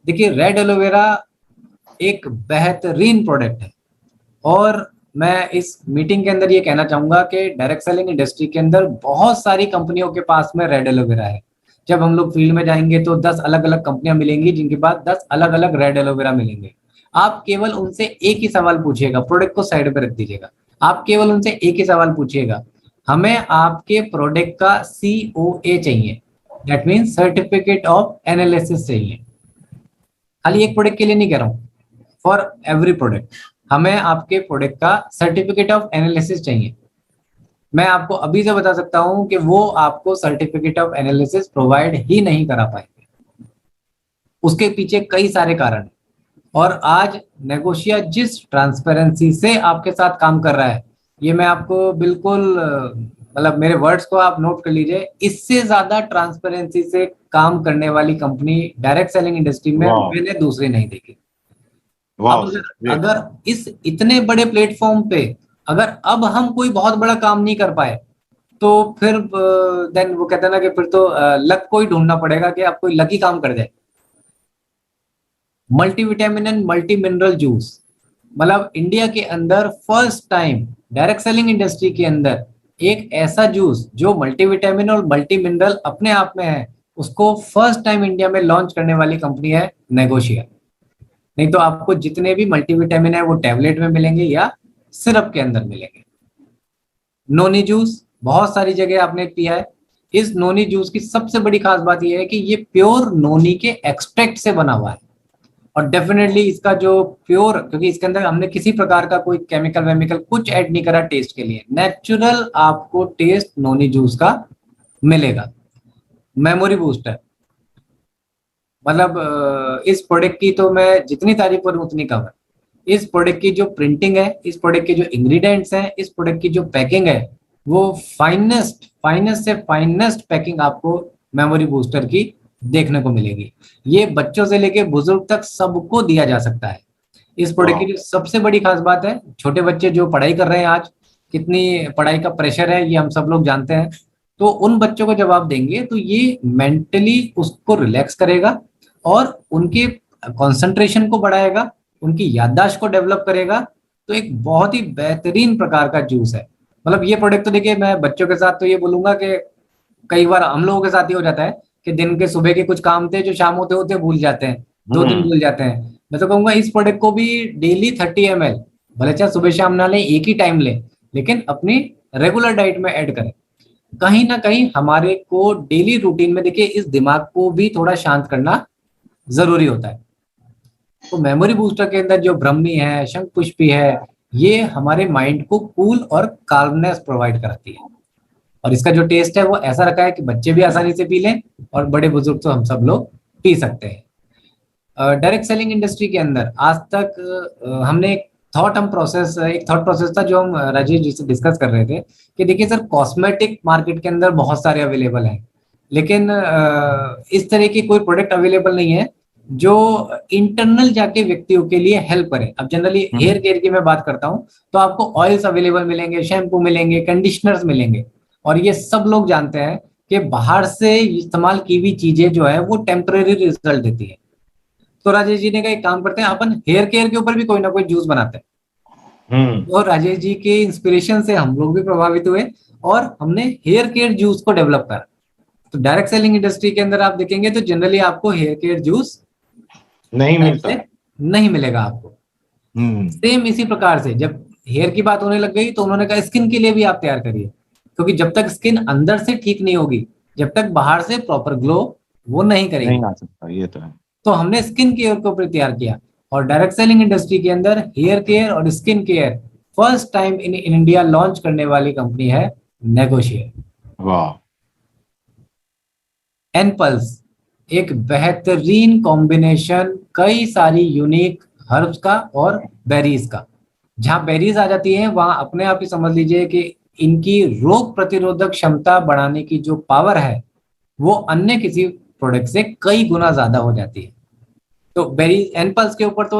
देखिए रेड एलोवेरा एक बेहतरीन प्रोडक्ट है, और मैं इस मीटिंग के अंदर ये कहना चाहूंगा कि डायरेक्ट सेलिंग इंडस्ट्री के अंदर बहुत सारी कंपनियों के पास में रेड एलोवेरा है। जब हम लोग फील्ड में जाएंगे तो 10 अलग अलग कंपनियां मिलेंगी जिनके पास 10 अलग अलग रेड एलोवेरा मिलेंगे। आप केवल उनसे एक ही सवाल पूछिएगा, प्रोडक्ट को साइड पे रख दीजिएगा, आप केवल उनसे एक ही सवाल पूछिएगा, हमें आपके प्रोडक्ट का COA चाहिए, that means certificate of analysis चाहिए। खाली एक प्रोडक्ट के लिए नहीं कह रहा हूँ, फॉर एवरी प्रोडक्ट हमें आपके प्रोडक्ट का सर्टिफिकेट ऑफ एनालिसिस चाहिए। मैं आपको अभी से बता सकता हूं कि वो आपको सर्टिफिकेट ऑफ एनालिसिस प्रोवाइड ही नहीं करा पाएंगे। उसके पीछे कई सारे कारण हैं, और आज नेगोशिया जिस ट्रांसपेरेंसी से आपके साथ काम कर रहा है, ये मैं आपको बिल्कुल मतलब मेरे वर्ड्स को आप नोट कर लीजिए, इससे ज्यादा ट्रांसपेरेंसी से काम करने वाली कंपनी डायरेक्ट सेलिंग इंडस्ट्री में मैंने दूसरी नहीं देखी। अगर इस इतने बड़े प्लेटफॉर्म पे अगर अब हम कोई बहुत बड़ा काम नहीं कर पाए तो फिर देन वो कहते हैं ना कि फिर तो लक को ही ढूंढना पड़ेगा कि आप कोई लकी काम कर जाए। Multivitamin and multi mineral juice, मतलब इंडिया के अंदर first time direct selling industry के अंदर एक ऐसा जूस जो मल्टीविटामिन और मल्टी मिनरल अपने आप में है, उसको फर्स्ट टाइम इंडिया में लॉन्च करने वाली कंपनी है नेगोशिया। नहीं तो आपको जितने भी मल्टीविटामिन है वो टैबलेट में मिलेंगे या सिरप के अंदर मिलेंगे। नोनी जूस बहुत सारी जगह आपने पिया है। इस नोनी जूस की सबसे बड़ी खास बात यह है कि ये प्योर नोनी के एक्सट्रैक्ट से बना हुआ है, और डेफिनेटली इसका जो प्योर, क्योंकि इसके अंदर हमने किसी प्रकार का कोई केमिकल वेमिकल कुछ ऐड नहीं करा टेस्ट के लिए, नेचुरल आपको टेस्ट नोनी जूस का मिलेगा। मेमोरी बूस्टर, मतलब इस प्रोडक्ट की तो मैं जितनी तारीफ करूं उतनी कम है। इस प्रोडक्ट की जो प्रिंटिंग है, इस प्रोडक्ट के जो इंग्रेडिएंट्स हैं, इस प्रोडक्ट की जो पैकिंग है, वो फाइनेस्ट फाइनेस्ट से फाइनेस्ट पैकिंग आपको मेमोरी बूस्टर की देखने को मिलेगी। ये बच्चों से लेके बुजुर्ग तक सबको दिया जा सकता है। इस प्रोडक्ट की जो सबसे बड़ी खास बात है, छोटे बच्चे जो पढ़ाई कर रहे हैं आज, कितनी पढ़ाई का प्रेशर है ये हम सब लोग जानते हैं, तो उन बच्चों को जब आप देंगे तो ये मेंटली उसको रिलैक्स करेगा और उनके कंसंट्रेशन को बढ़ाएगा, उनकी याददाश्त को डेवलप करेगा। तो एक बहुत ही बेहतरीन प्रकार का जूस है। मतलब ये प्रोडक्ट तो देखिए, मैं बच्चों के साथ तो ये बोलूंगा कि कई बार हम लोगों के साथ ही हो जाता है कि दिन के सुबह के कुछ काम थे जो शाम होते होते भूल जाते हैं, 2 दिन भूल जाते हैं। मैं तो कहूंगा इस प्रोडक्ट को भी डेली 30 ml, भले चाहे सुबह शाम ना लें, एक ही टाइम लें, लेकिन अपनी रेगुलर डाइट में ऐड करें। कहीं ना कहीं हमारे को डेली रूटीन में देखिए इस दिमाग को भी थोड़ा शांत करना जरूरी होता है। तो मेमोरी बूस्टर के अंदर जो ब्रह्मी है, शंख पुष्पी है, ये हमारे माइंड को कूल और काल्मनेस प्रोवाइड कराती है। और इसका जो टेस्ट है वो ऐसा रखा है कि बच्चे भी आसानी से पी लें और बड़े बुजुर्ग तो हम सब लोग पी सकते हैं। डायरेक्ट सेलिंग इंडस्ट्री के अंदर आज तक हमने एक थॉट प्रोसेस था जो हम राजेश जी से डिस्कस कर रहे थे कि देखिए सर, कॉस्मेटिक मार्केट के अंदर बहुत सारे अवेलेबल हैं, लेकिन इस तरह की कोई प्रोडक्ट अवेलेबल नहीं है जो इंटरनल जाके व्यक्तियों के लिए हेल्प करे। अब जनरली हेयर केयर की मैं बात करता हूँ तो आपको ऑयल्स अवेलेबल मिलेंगे, शैम्पू मिलेंगे, कंडीशनर्स मिलेंगे, और ये सब लोग जानते हैं कि बाहर से इस्तेमाल की हुई चीजें जो है वो टेम्परेरी रिजल्ट देती है। तो राजेश जी ने कहा एक काम करते हैं, अपन हेयर केयर के ऊपर भी कोई ना कोई जूस बनाते हैं। तो राजेश जी के इंस्पिरेशन से हम लोग भी प्रभावित हुए और हमने हेयर केयर जूस को डेवलप करा। तो डायरेक्ट सेलिंग इंडस्ट्री के अंदर आप देखेंगे तो जनरली आपको हेयर केयर जूस नहीं मिलता, नहीं मिलेगा आपको। सेम इसी प्रकार से जब हेयर की बात होने लग गई तो उन्होंने कहा स्किन के लिए भी आप तैयार करिए, क्योंकि जब तक स्किन अंदर से ठीक नहीं होगी, जब तक बाहर से प्रॉपर ग्लो वो नहीं करेगी, नहीं आ सकता, ये तो है। तो हमने स्किन केयर को ऊपर तैयार किया। और डायरेक्ट सेलिंग इंडस्ट्री के अंदर हेयर केयर और skin care first time in India launch करने वाली कंपनी है नेगोशिएट। वाह। एनपल्स एक बेहतरीन कॉम्बिनेशन कई सारी यूनिक हर्ब्स का और बेरीज का। जहां बेरीज आ जाती हैं वहां अपने आप ही समझ लीजिए कि इनकी रोग प्रतिरोधक क्षमता बढ़ाने की जो पावर है वो अन्य किसी प्रोडक्ट से कई गुना ज्यादा हो जाती है। तो बेरीज एनपल्स के ऊपर तो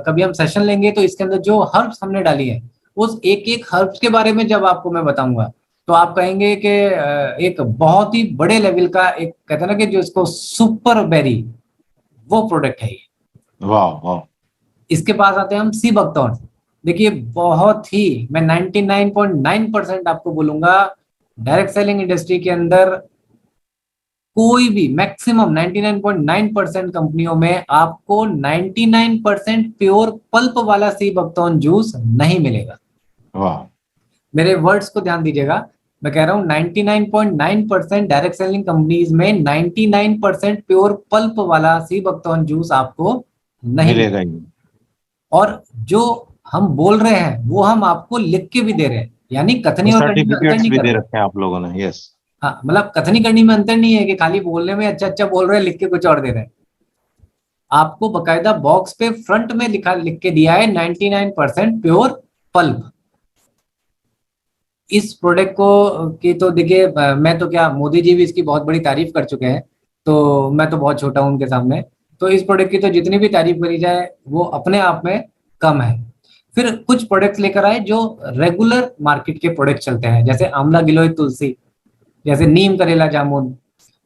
कभी हम सेशन लेंगे, तो इसके अंदर जो हर्ब्स हमने डाली है उस एक एक हर्ब्स के बारे में जब आपको मैं बताऊंगा तो आप कहेंगे कि एक बहुत ही बड़े लेवल का, एक कहते हैं ना कि जो इसको सुपर बेरी, वो प्रोडक्ट है ये। वाह वाह। इसके पास आते हैं हम सी बकथॉर्न। देखिए बहुत ही, मैं 99.9% आपको बोलूंगा डायरेक्ट सेलिंग इंडस्ट्री के अंदर कोई भी मैक्सिमम 99.9% कंपनियों में आपको 99% प्योर पल्प वाला सी बकथॉर्न जूस नहीं मिलेगा। वाह। मेरे वर्ड्स को ध्यान दीजिएगा, मैं कह रहा हूं 99.9% डायरेक्ट सेलिंग कंपनीज में 99% प्योर पल्प वाला सी बकथॉर्न जूस आपको नहीं मिलेगा ही। और जो हम बोल रहे हैं वो हम आपको लिख के भी दे रहे हैं, यानी कथनी और करनी में अंतर सर्टिफिकेट्स नहीं भी कर दे रहे। रखे हैं आप लोगों ने। यस। हाँ, मतलब कथनी करनी में अंतर नहीं है कि खाली बोलने में अच्छा अच्छा बोल रहे हैं, लिख के कुछ और दे रहे हैं। आपको बकायदा बॉक्स पे फ्रंट में लिख के दिया है 99% प्योर पल्प। इस प्रोडक्ट को की तो देखिए मैं तो क्या, मोदी जी भी इसकी बहुत बड़ी तारीफ कर चुके हैं, तो मैं तो बहुत छोटा हूं उनके सामने। तो इस प्रोडक्ट की तो जितनी भी तारीफ करी जाए वो अपने आप में कम है। फिर कुछ प्रोडक्ट्स लेकर आए जो रेगुलर मार्केट के प्रोडक्ट चलते हैं, जैसे आंवला गिलोय तुलसी, जैसे नीम करेला जामुन।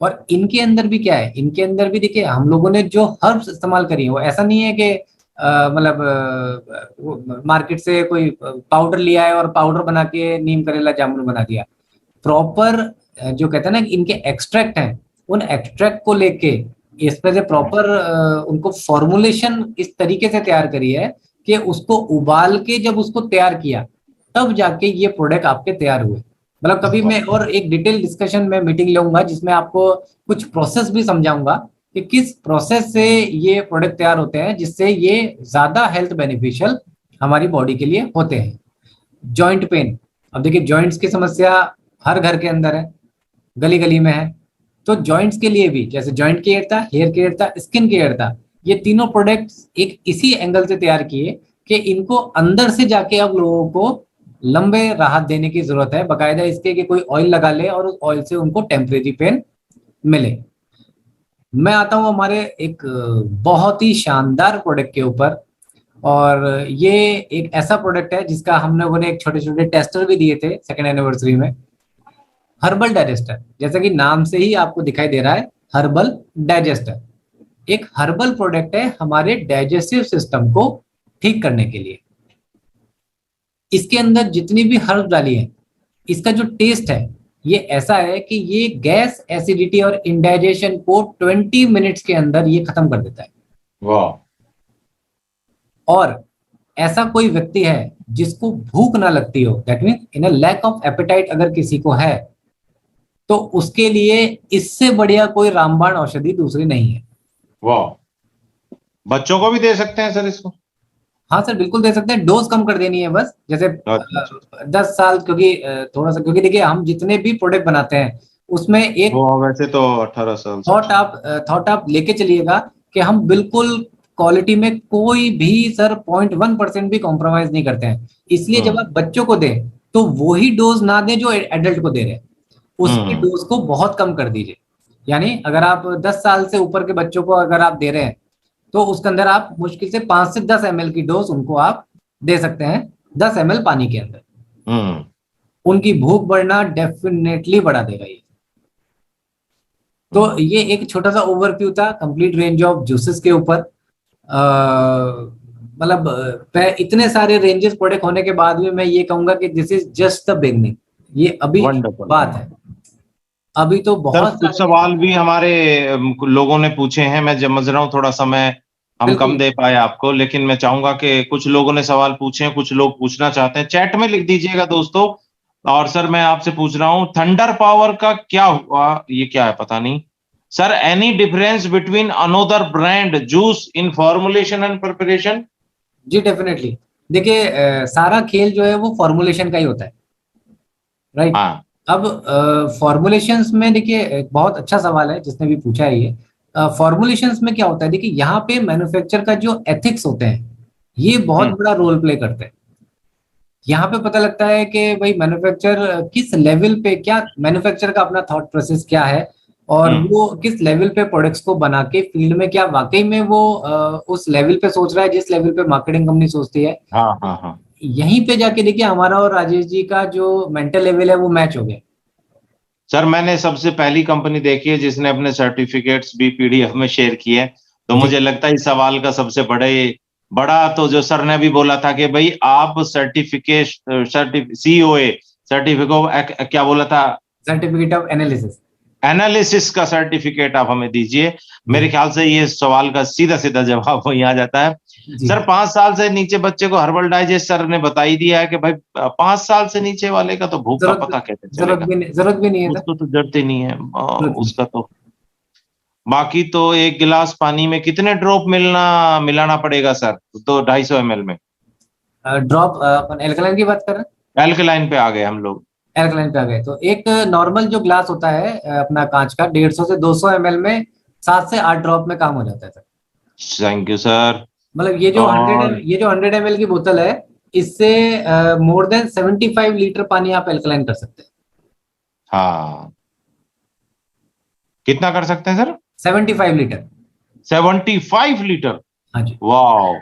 और इनके अंदर भी क्या है, इनके अंदर भी देखिए हम लोगों ने जो हर्ब्स इस्तेमाल करी है वो ऐसा नहीं है कि मतलब मार्केट से कोई पाउडर लिया है और पाउडर बना के नीम करेला जामुन बना दिया। प्रॉपर जो कहते हैं ना इनके एक्सट्रैक्ट हैं उन एक्सट्रैक्ट को लेके इस पे से प्रॉपर उनको फॉर्मुलेशन इस तरीके से तैयार करी है कि उसको उबाल के जब उसको तैयार किया तब जाके ये प्रोडक्ट आपके तैयार हुए। मतलब कभी मैं और एक डिटेल डिस्कशन में मीटिंग लूंगा जिसमें आपको कुछ प्रोसेस भी समझाऊंगा कि किस प्रोसेस से ये प्रोडक्ट तैयार होते हैं जिससे ये ज्यादा हेल्थ बेनिफिशियल हमारी बॉडी के लिए होते हैं। जॉइंट पेन, अब देखिए जॉइंट्स की समस्या हर घर के अंदर है, गली गली में है। तो जॉइंट्स के लिए भी जैसे जॉइंट केयर था, हेयर केयर था, स्किन केयर था, ये तीनों प्रोडक्ट्स एक इसी एंगल से तैयार किए कि इनको अंदर से जाके अब लोगों को लंबे राहत देने की जरूरत है, बकायदा इसके कि कोई ऑयल लगा ले और उस ऑयल से उनको टेम्परेरी पेन मिले। मैं आता हूँ हमारे एक बहुत ही शानदार प्रोडक्ट के ऊपर, और ये एक ऐसा प्रोडक्ट है जिसका हम लोगों ने एक छोटे छोटे टेस्टर भी दिए थे सेकेंड एनिवर्सरी में। हर्बल डाइजेस्टर, जैसा कि नाम से ही आपको दिखाई दे रहा है, हर्बल डाइजेस्टर एक हर्बल प्रोडक्ट है हमारे डाइजेस्टिव सिस्टम को ठीक करने के लिए। इसके अंदर जितनी भी हर्ब डाली है, इसका जो टेस्ट है ये ऐसा है कि ये गैस, एसिडिटी और इंडाइजेशन को 20 मिनट्स के अंदर ये खत्म कर देता है। वाह। और ऐसा कोई व्यक्ति है जिसको भूख ना लगती हो, that mean in a lack of appetite अगर किसी को है, तो उसके लिए इससे बढ़िया कोई रामबाण औषधि दूसरी नहीं है। वाह। बच्चों को भी दे सकते हैं सर इसको? हाँ सर, बिल्कुल दे सकते हैं, डोज कम कर देनी है बस। जैसे 10 साल, क्योंकि थोड़ा सा, क्योंकि देखिए हम जितने भी प्रोडक्ट बनाते हैं उसमें एक वो वैसे तो 18 साल थॉट आप लेके चलिएगा कि हम बिल्कुल क्वालिटी में कोई भी सर 0.1% भी कॉम्प्रोमाइज नहीं करते हैं। इसलिए जब आप बच्चों को दें तो वही डोज ना दें जो एडल्ट को दे रहे हैं, उसकी डोज को बहुत कम कर दीजिए। यानी अगर आप 10 साल से ऊपर के बच्चों को अगर आप दे रहे हैं तो उसके अंदर आप मुश्किल से 5 से 10 ml की डोज उनको आप दे सकते हैं, 10 ml पानी के अंदर। उनकी भूख बढ़ना डेफिनेटली बढ़ा देगा ये। तो ये एक छोटा सा ओवरव्यू था कंप्लीट रेंज ऑफ जूसेस के ऊपर। मतलब इतने सारे रेंजेस प्रोडक्ट होने के बाद भी मैं ये कहूंगा कि this is just the beginning, ये अभी बात है, अभी तो बहुत कुछ सवाल भी हमारे लोगों ने पूछे हैं। मैं समझ रहा हूँ थोड़ा समय हम कम दे पाए आपको, लेकिन मैं चाहूंगा कि कुछ लोगों ने सवाल पूछे हैं, कुछ लोग पूछना चाहते हैं, चैट में लिख दीजिएगा दोस्तों। और सर मैं आपसे पूछ रहा हूँ थंडर पावर का क्या हुआ, ये क्या है पता नहीं sir. Any difference between another brand juice in formulation and preparation? जी डेफिनेटली, देखिए सारा खेल जो है वो फॉर्मुलेशन का ही होता है, राइट? हाँ। अब फॉर्मुलेशंस में देखिए एक बहुत अच्छा सवाल है जिसने भी पूछा है ये। फॉर्मुलेशंस में क्या होता है, देखिए यहाँ पे मैन्युफैक्चर का जो एथिक्स होते हैं ये बहुत बड़ा रोल प्ले करते हैं। यहाँ पे पता लगता है कि भाई मैन्युफैक्चर किस लेवल पे, क्या मैन्युफैक्चर का अपना थॉट प्रोसेस क्या है, और वो किस लेवल पे प्रोडक्ट्स को बना के फील्ड में क्या वाकई में वो उस लेवल पे सोच रहा है जिस लेवल पे मार्केटिंग कंपनी सोचती है। हाँ हाँ हाँ। यहीं पे जाके देखिए हमारा और राजेश जी का जो मेंटल लेवल है वो मैच हो गया। सर मैंने सबसे पहली कंपनी देखी है जिसने अपने सर्टिफिकेट्स भी पीडीएफ में शेयर किए, तो मुझे लगता है इस सवाल का सबसे बड़ा तो जो सर ने भी बोला था कि भाई आप सर्टिफिकेट सीओए सर्टिफिकेट क्या बोला था, सर्टिफिकेट ऑफ एनालिसिस का सर्टिफिकेट आप हमें दीजिए। मेरे ख्याल से ये सवाल का सीधा सीधा जवाब वही आ जाता है। सर 5 साल से नीचे बच्चे को हर्बल डाइजेस्ट सर ने बता ही दिया है कि भाई 5 साल से नीचे वाले का तो भूख का पता कैसे चलेगा, जरूरत भी नहीं है, उसको तो जरूरत ही नहीं है उसका तो। बाकी तो एक गिलास पानी में कितने ड्रॉप मिलाना पड़ेगा सर? तो 250 ml में ड्रॉप। अपन एल्कलाइन की बात कर रहे हैं, एल्कलाइन पे आ गए हम लोग, एल्कलाइन पे आ गए। तो एक नॉर्मल जो ग्लास होता है अपना कांच का 150 से 200 ml में 7 से 8 ड्रॉप में काम हो जाता है सर। Thank you sir. मतलब ये जो 100 ml की बोतल है इससे मोर देन 75 लीटर पानी आप एल्कलाइन कर सकते हैं। हाँ कितना कर सकते हैं सर? 75 लीटर। 75 लीटर? हाँ जी। वाह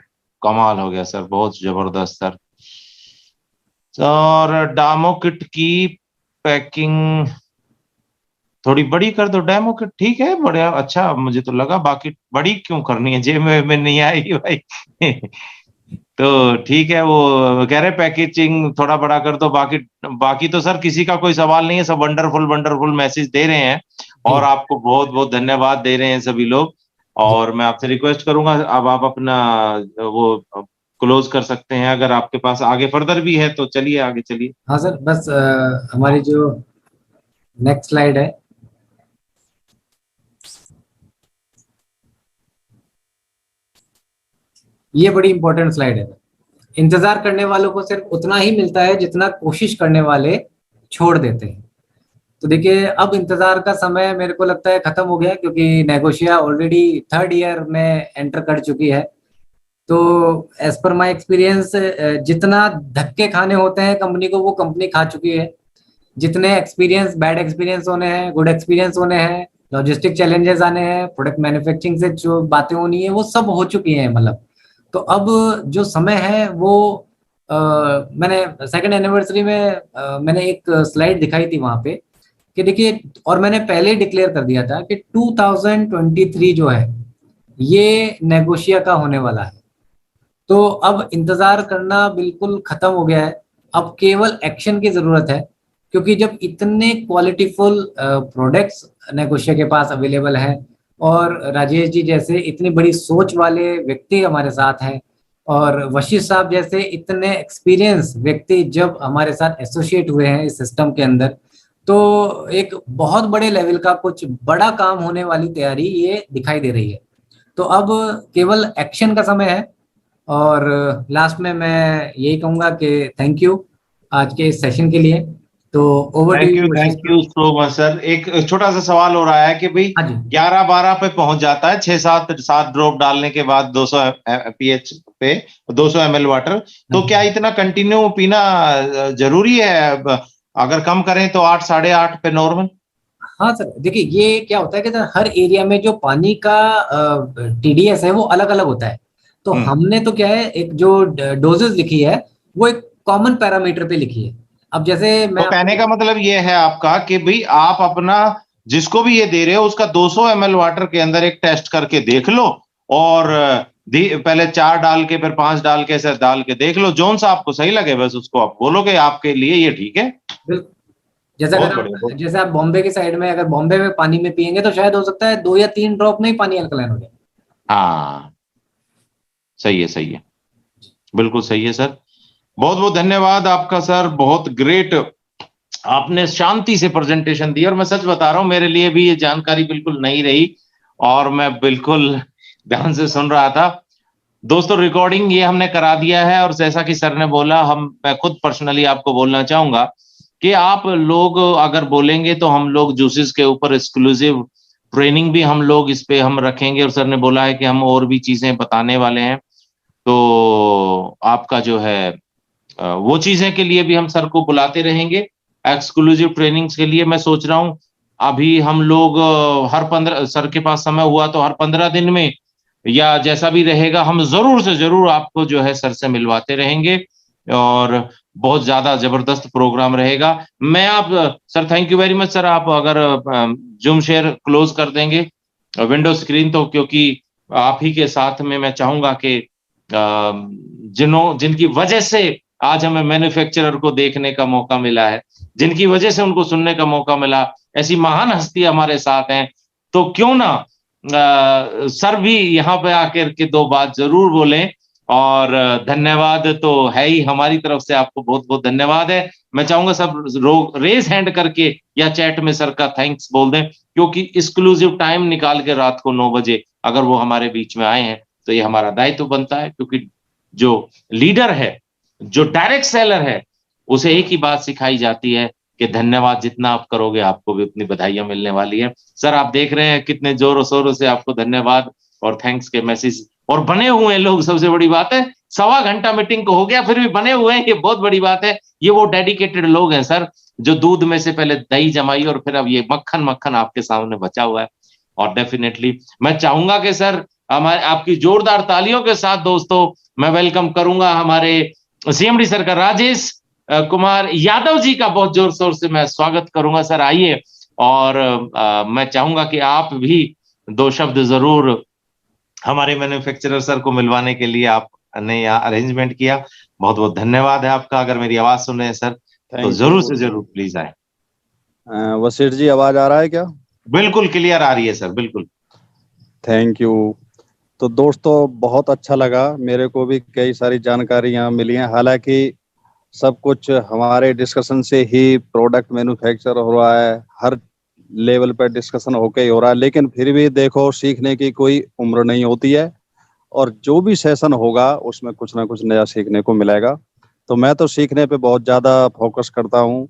कमाल हो गया सर, बहुत जबरदस्त सर। और डामो किट की पैकिंग थोड़ी बड़ी कर दो, डेमो किट ठीक है, बढ़िया अच्छा मुझे तो लगा, बाकी बड़ी क्यों करनी है, जेब में नहीं आएगी भाई तो ठीक है, वो कह रहे पैकेजिंग थोड़ा बड़ा कर दो, बाकी तो सर किसी का कोई सवाल नहीं है, सब वंडरफुल वंडरफुल मैसेज दे रहे हैं। और आपको बहुत बहुत धन्यवाद दे रहे हैं सभी लोग। और मैं आपसे रिक्वेस्ट करूंगा, अब आप अपना वो क्लोज कर सकते हैं, अगर आपके पास आगे फर्दर भी है तो चलिए आगे चलिए। हाँ सर, बस हमारी जो नेक्स्ट स्लाइड है, ये बड़ी इंपॉर्टेंट स्लाइड है। इंतजार करने वालों को सिर्फ उतना ही मिलता है जितना कोशिश करने वाले छोड़ देते हैं। तो देखिए, अब इंतजार का समय मेरे को लगता है खत्म हो गया, क्योंकि नेगोशिया ऑलरेडी 3rd ईयर में एंटर कर चुकी है। तो एज पर माय एक्सपीरियंस, जितना धक्के खाने होते हैं कंपनी को, वो कंपनी खा चुकी है। जितने एक्सपीरियंस, बैड एक्सपीरियंस होने हैं, गुड एक्सपीरियंस होने हैं, लॉजिस्टिक चैलेंजेस आने हैं, प्रोडक्ट मैन्युफैक्चरिंग से जो बातें होनी है वो सब हो चुकी हैं मतलब। तो अब जो समय है वो मैंने 2nd एनिवर्सरी में मैंने एक स्लाइड दिखाई थी वहां पे कि देखिए, और मैंने पहले ही डिक्लेयर कर दिया था कि 2023 जो है ये नेगोशिया का होने वाला है। तो अब इंतजार करना बिल्कुल खत्म हो गया है, अब केवल एक्शन की जरूरत है। क्योंकि जब इतने क्वालिटीफुल प्रोडक्ट्स नेगोशिया के पास अवेलेबल हैं, और राजेश जी जैसे इतनी बड़ी सोच वाले व्यक्ति हमारे साथ हैं, और वशिष्ठ साहब जैसे इतने एक्सपीरियंस व्यक्ति जब हमारे साथ एसोसिएट हुए हैं इस सिस्टम के अंदर, तो एक बहुत बड़े लेवल का कुछ बड़ा काम होने वाली तैयारी ये दिखाई दे रही है। तो अब केवल एक्शन का समय है। और लास्ट में मैं यही कहूंगा कि थैंक यू आज के इस सेशन के लिए। तो over to you. Thank you so much sir. एक छोटा सा सवाल हो रहा है कि भाई 11-12 पे पहुंच जाता है, 6-7 ड्रॉप डालने के बाद 200 pH पे 200 ml वाटर, तो क्या इतना कंटिन्यू पीना जरूरी है? अगर कम करें तो 8, 8.5 पे नॉर्मल? हाँ सर, देखिए ये क्या होता है कि हर एरिया में जो पानी का TDS है वो अलग अलग होता है। तो हमने तो क्या है, एक जो डोजेस लिखी है वो एक कॉमन पैरामीटर पे लिखी है। अब जैसे मैं तो कहने का मतलब ये है आपका कि भाई आप अपना जिसको भी ये दे रहे हो उसका 200 ml वाटर के अंदर एक टेस्ट करके देख लो, और पहले 4 डाल के फिर 5 डाल के ऐसे डाल के देख लो, जोन सा आपको सही लगे बस उसको आप बोलोगे आपके लिए ये ठीक है। बिल्कुल। जैसे आप बॉम्बे के साइड में, अगर बॉम्बे में पानी में पियेंगे तो शायद हो सकता है 2 या 3 ड्रॉप में ही पानी अल्कलाइन हो जाए। हाँ सही है, सही है, बिल्कुल सही है सर। बहुत बहुत धन्यवाद आपका सर, बहुत ग्रेट, आपने शांति से प्रेजेंटेशन दी। और मैं सच बता रहा हूं, मेरे लिए भी ये जानकारी बिल्कुल नहीं रही और मैं बिल्कुल ध्यान से सुन रहा था। दोस्तों रिकॉर्डिंग ये हमने करा दिया है, और जैसा कि सर ने बोला, मैं खुद पर्सनली आपको बोलना चाहूंगा कि आप लोग अगर बोलेंगे तो हम लोग जूसेस के ऊपर एक्सक्लूसिव ट्रेनिंग भी हम लोग इस पे हम रखेंगे, और सर ने बोला है कि हम और भी चीजें बताने वाले हैं। तो आपका जो है वो चीजें के लिए भी हम सर को बुलाते रहेंगे एक्सक्लूसिव ट्रेनिंग्स के लिए। मैं सोच रहा हूं अभी हम लोग हर 15, सर के पास समय हुआ तो हर 15 दिन में या जैसा भी रहेगा हम जरूर से जरूर आपको जो है सर से मिलवाते रहेंगे, और बहुत ज्यादा जबरदस्त प्रोग्राम रहेगा। मैं आप sir, thank you very much sir, आप अगर जूम शेयर क्लोज कर देंगे विंडो स्क्रीन, तो क्योंकि आप ही के साथ में मैं चाहूंगा कि जिनकी वजह से आज हमें मैन्युफैक्चरर को देखने का मौका मिला है, जिनकी वजह से उनको सुनने का मौका मिला, ऐसी महान हस्ती हमारे साथ हैं, तो क्यों ना सर भी यहाँ पे आकर के 2 बात जरूर बोलें। और धन्यवाद तो है ही, हमारी तरफ से आपको बहुत बहुत धन्यवाद है। मैं चाहूंगा सब रेज हैंड करके या चैट में सर का थैंक्स बोल दें, क्योंकि एक्सक्लूसिव टाइम निकाल के रात को 9 बजे अगर वो हमारे बीच में आए हैं तो ये हमारा दायित्व बनता है, क्योंकि जो लीडर है, जो डायरेक्ट सेलर है, उसे एक ही बात सिखाई जाती है कि धन्यवाद जितना आप करोगे आपको भी उतनी बधाइयां मिलने वाली है। सर आप देख रहे हैं कितने जोरों शोरों से आपको धन्यवाद और थैंक्स के मैसेज, और बने हुए हैं लोग, सबसे बड़ी बात है। 1.25 घंटा मीटिंग को हो गया फिर भी बने हुए हैं, ये बहुत बड़ी बात है। ये वो डेडिकेटेड लोग हैं सर, जो दूध में से पहले दही जमाई और फिर अब ये मक्खन मक्खन आपके सामने बचा हुआ है। और डेफिनेटली मैं चाहूंगा कि सर हमारे आपकी जोरदार तालियों के साथ दोस्तों मैं वेलकम करूंगा हमारे CMD सर का, राजेश कुमार यादव जी का बहुत जोर शोर से मैं स्वागत करूंगा। सर आइए, और मैं चाहूंगा कि आप भी 2 शब्द जरूर हमारे मैन्युफैक्चरर सर को मिलवाने के लिए आपने यहाँ अरेंजमेंट किया। बहुत बहुत धन्यवाद है आपका। अगर मेरी आवाज सुन रहे हैं सर तो जरूर से जरूर प्लीज आए। वशिष्ठ जी आवाज आ रहा है क्या? बिल्कुल क्लियर आ रही है सर, बिल्कुल। Thank you. तो दोस्तों बहुत अच्छा लगा, मेरे को भी कई सारी जानकारियां मिली हैं। हालांकि सब कुछ हमारे डिस्कशन से ही प्रोडक्ट मैन्युफैक्चर हो रहा है, हर लेवल पर डिस्कशन होके ही हो रहा है, लेकिन फिर भी देखो सीखने की कोई उम्र नहीं होती है, और जो भी सेशन होगा उसमें कुछ ना कुछ नया सीखने को मिलेगा। तो मैं तो सीखने पे बहुत ज़्यादा फोकस करता हूँ।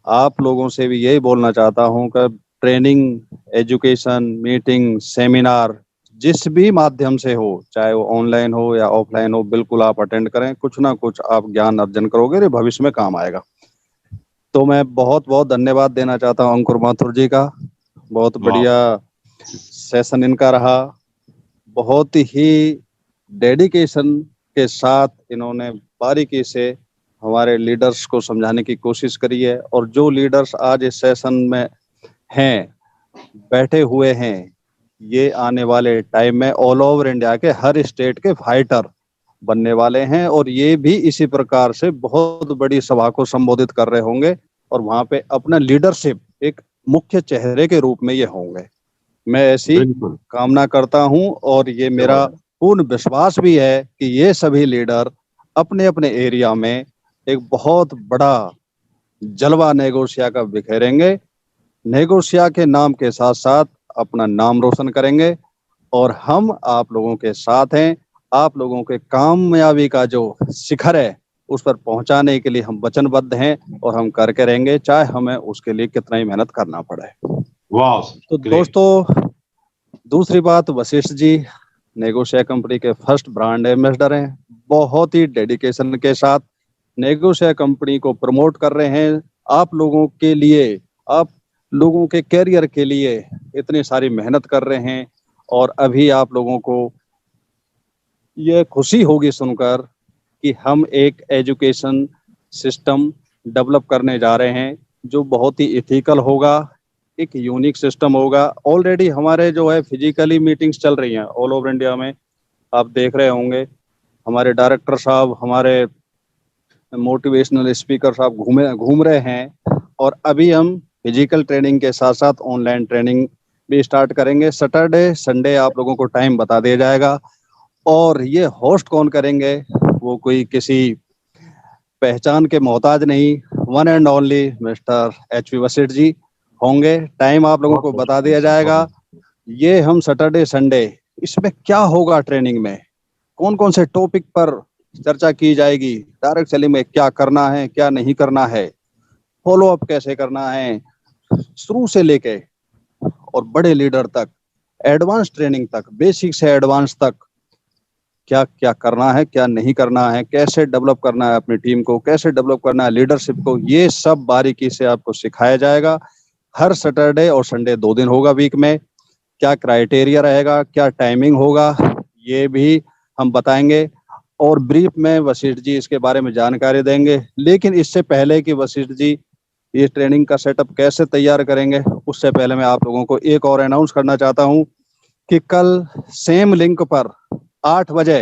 आप लोगों से भी यही बोलना चाहता हूँ कि ट्रेनिंग, एजुकेशन, मीटिंग, सेमिनार जिस भी माध्यम से हो, चाहे वो ऑनलाइन हो या ऑफलाइन हो, बिल्कुल आप अटेंड करें। कुछ ना कुछ आप ज्ञान अर्जन करोगे, ये भविष्य में काम आएगा। तो मैं बहुत बहुत धन्यवाद देना चाहता हूँ अंकुर माथुर जी का। बहुत बढ़िया सेशन इनका रहा। बहुत ही डेडिकेशन के साथ इन्होंने बारीकी से हमारे लीडर्स को समझाने की कोशिश करी है, और जो लीडर्स आज इस सेशन में हैं, बैठे हुए हैं, ये आने वाले टाइम में ऑल ओवर इंडिया के हर स्टेट के फाइटर बनने वाले हैं, और ये भी इसी प्रकार से बहुत बड़ी सभा को संबोधित कर रहे होंगे, और वहां पे अपना लीडरशिप एक मुख्य चेहरे के रूप में ये होंगे। मैं ऐसी कामना करता हूं, और ये मेरा पूर्ण विश्वास भी है कि ये सभी लीडर अपने अपने एरिया में एक बहुत बड़ा जलवा नेगोशिया का बिखेरेंगे। नेगोशिया के नाम के साथ साथ अपना नाम रोशन करेंगे, और हम आप लोगों के साथ हैं। आप लोगों के कामयाबी का जो शिखर है उस पर पहुंचाने के लिए हम वचनबद्ध हैं, और हम करके रहेंगे, चाहे हमें उसके लिए कितना ही मेहनत करना पड़े। वाह। तो दोस्तों दूसरी बात, वशिष्ठ जी नेगोशिया कंपनी के फर्स्ट ब्रांड एम्बेसडर हैं। बहुत ही डेडिकेशन के साथ नेगोशिया कंपनी को प्रमोट कर रहे हैं। आप लोगों के लिए, आप लोगों के कैरियर के लिए इतनी सारी मेहनत कर रहे हैं, और अभी आप लोगों को ये खुशी होगी सुनकर कि हम एक एजुकेशन सिस्टम डेवलप करने जा रहे हैं जो बहुत ही इथिकल होगा, एक यूनिक सिस्टम होगा। ऑलरेडी हमारे जो है फिजिकली मीटिंग्स चल रही हैं ऑल ओवर इंडिया में, आप देख रहे होंगे। हमारे डायरेक्टर साहब, हमारे मोटिवेशनल स्पीकर साहब घूम रहे हैं, और अभी हम फिजिकल ट्रेनिंग के साथ साथ ऑनलाइन ट्रेनिंग भी स्टार्ट करेंगे। सैटरडे संडे आप लोगों को टाइम बता दिया जाएगा, और ये होस्ट कौन करेंगे, वो कोई किसी पहचान के मोहताज नहीं, one and only mister HP Vashishtha ji होंगे। टाइम आप लोगों को बता दिया जाएगा। ये हम सैटरडे संडे, इसमें क्या होगा, ट्रेनिंग में कौन कौन से टॉपिक पर चर्चा की जाएगी, डायरेक्ट सेलिंग में क्या करना है, क्या नहीं करना है, फॉलो अप कैसे करना है, शुरू से लेके और बड़े लीडर तक, एडवांस ट्रेनिंग तक, बेसिक से एडवांस तक क्या क्या करना है, क्या नहीं करना है, कैसे डेवलप करना है अपनी टीम को, कैसे डेवलप करना है लीडरशिप को, ये सब बारीकी से आपको सिखाया जाएगा। हर सैटरडे और संडे 2 दिन होगा वीक में। क्या क्राइटेरिया रहेगा, क्या टाइमिंग होगा, ये भी हम बताएंगे, और ब्रीफ में वशिष्ठ जी इसके बारे में जानकारी देंगे। लेकिन इससे पहले कि वशिष्ठ जी ये ट्रेनिंग का सेटअप कैसे तैयार करेंगे, उससे पहले मैं आप लोगों को एक और अनाउंस करना चाहता हूं कि कल सेम लिंक पर 8 बजे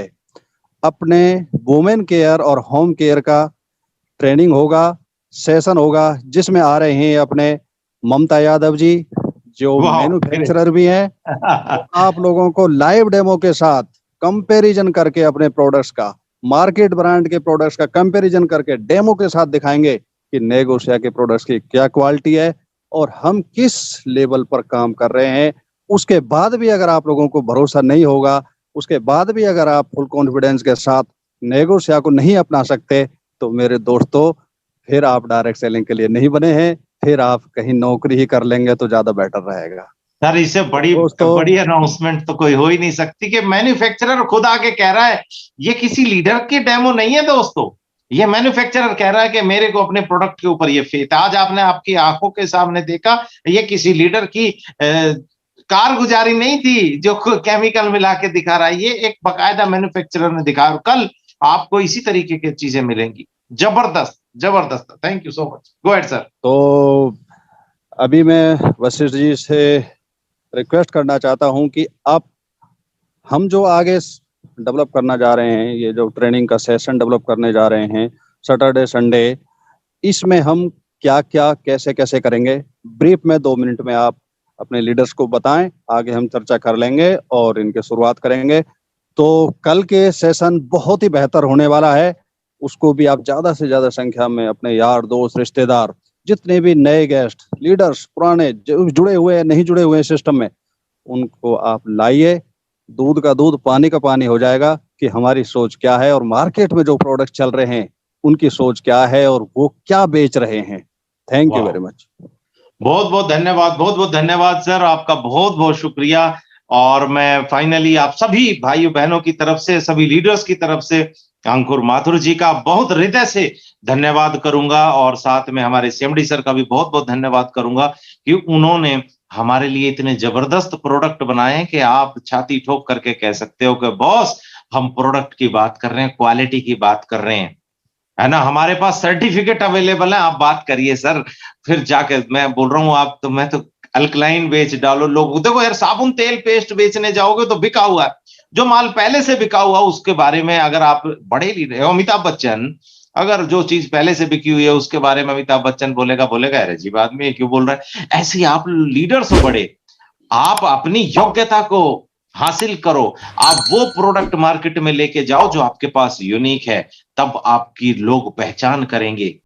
अपने वुमेन केयर और होम केयर का ट्रेनिंग होगा, सेशन होगा, जिसमें आ रहे हैं अपने ममता यादव जी जो मैन्युफैक्चरर भी हैं। आप लोगों को लाइव डेमो के साथ कंपैरिजन करके अपने प्रोडक्ट्स का, मार्केट ब्रांड के प्रोडक्ट्स का कंपैरिजन करके डेमो के साथ दिखाएंगे कि नेगोशिया के प्रोडक्ट्स की क्या क्वालिटी है और हम किस लेवल पर काम कर रहे हैं। उसके बाद भी अगर आप लोगों को भरोसा नहीं होगा, उसके बाद भी अगर आप फुल कॉन्फिडेंस के साथ नेगोशिया को नहीं अपना सकते, तो मेरे दोस्तों फिर आप डायरेक्ट सेलिंग के लिए नहीं बने हैं, फिर आप कहीं नौकरी ही कर लेंगे तो ज्यादा बेटर रहेगा। सर इससे बड़ी अनाउंसमेंट तो कोई हो ही नहीं सकती कि मैन्युफैक्चरर खुद आके कह रहा है। ये किसी लीडर की डेमो नहीं है दोस्तों, ये मैन्युफैक्चरर कह रहा है कि मेरे को अपने प्रोडक्ट के ऊपर ये फेथ। आज आपने आपकी आंखों के सामने देखा, ये किसी लीडर की कारगुजारी नहीं थी जो केमिकल मिला के दिखा रहा है, ये एक बाकायदा मैन्युफैक्चरर ने दिखाया। कल आपको इसी तरीके की चीजें मिलेंगी। जबरदस्त जबरदस्त, thank you so much, go ahead sir. तो अभी मैं वशिष्ठ जी से रिक्वेस्ट करना चाहता हूं कि आप, हम जो आगे डेवलप करना जा रहे हैं, ये जो ट्रेनिंग का सेशन डेवलप करने जा रहे हैं सैटरडे संडे, इसमें हम क्या क्या कैसे कैसे करेंगे, ब्रीफ में 2 मिनट में आप अपने लीडर्स को बताएं, आगे हम चर्चा कर लेंगे और इनके शुरुआत करेंगे। तो कल के सेशन बहुत ही बेहतर होने वाला है, उसको भी आप ज्यादा से ज्यादा संख्या में अपने यार दोस्त रिश्तेदार जितने भी नए गेस्ट लीडर्स पुराने जो जुड़े हुए हैं नहीं जुड़े हुए हैं सिस्टम में, उनको आप लाइए। दूध का दूध पानी का पानी हो जाएगा कि हमारी सोच क्या है और मार्केट में जो प्रोडक्ट चल रहे हैं उनकी सोच क्या है और वो क्या बेच रहे हैं। Thank you very much. बहुत बहुत धन्यवाद सर, आपका बहुत बहुत शुक्रिया। और मैं फाइनली आप सभी भाइयों बहनों की तरफ से, सभी लीडर्स की तरफ से अंकुर माथुर जी का बहुत हृदय से धन्यवाद करूंगा, और साथ में हमारे सीएमडी सर का भी बहुत बहुत धन्यवाद करूंगा कि उन्होंने हमारे लिए इतने जबरदस्त प्रोडक्ट बनाए कि आप छाती ठोक करके कह सकते हो कि बॉस हम प्रोडक्ट की बात कर रहे हैं, क्वालिटी की बात कर रहे हैं, है ना। हमारे पास सर्टिफिकेट अवेलेबल है, आप बात करिए सर। फिर जाके मैं बोल रहा हूँ आप तो, मैं तो अल्कलाइन बेच डालो। लोग देखो यार, साबुन तेल पेस्ट बेचने जाओगे तो बिका हुआ है, जो माल पहले से बिका हुआ उसके बारे में अगर आप बड़े लीडर, अमिताभ बच्चन, अगर जो चीज पहले से बिकी हुई है उसके बारे में अमिताभ बच्चन बोलेगा अरे अजीब आदमी है, क्यों बोल रहा है। ऐसे ही आप लीडर्स हो बड़े, आप अपनी योग्यता को हासिल करो, आप वो प्रोडक्ट मार्केट में लेके जाओ जो आपके पास यूनिक है, तब आपकी लोग पहचान करेंगे।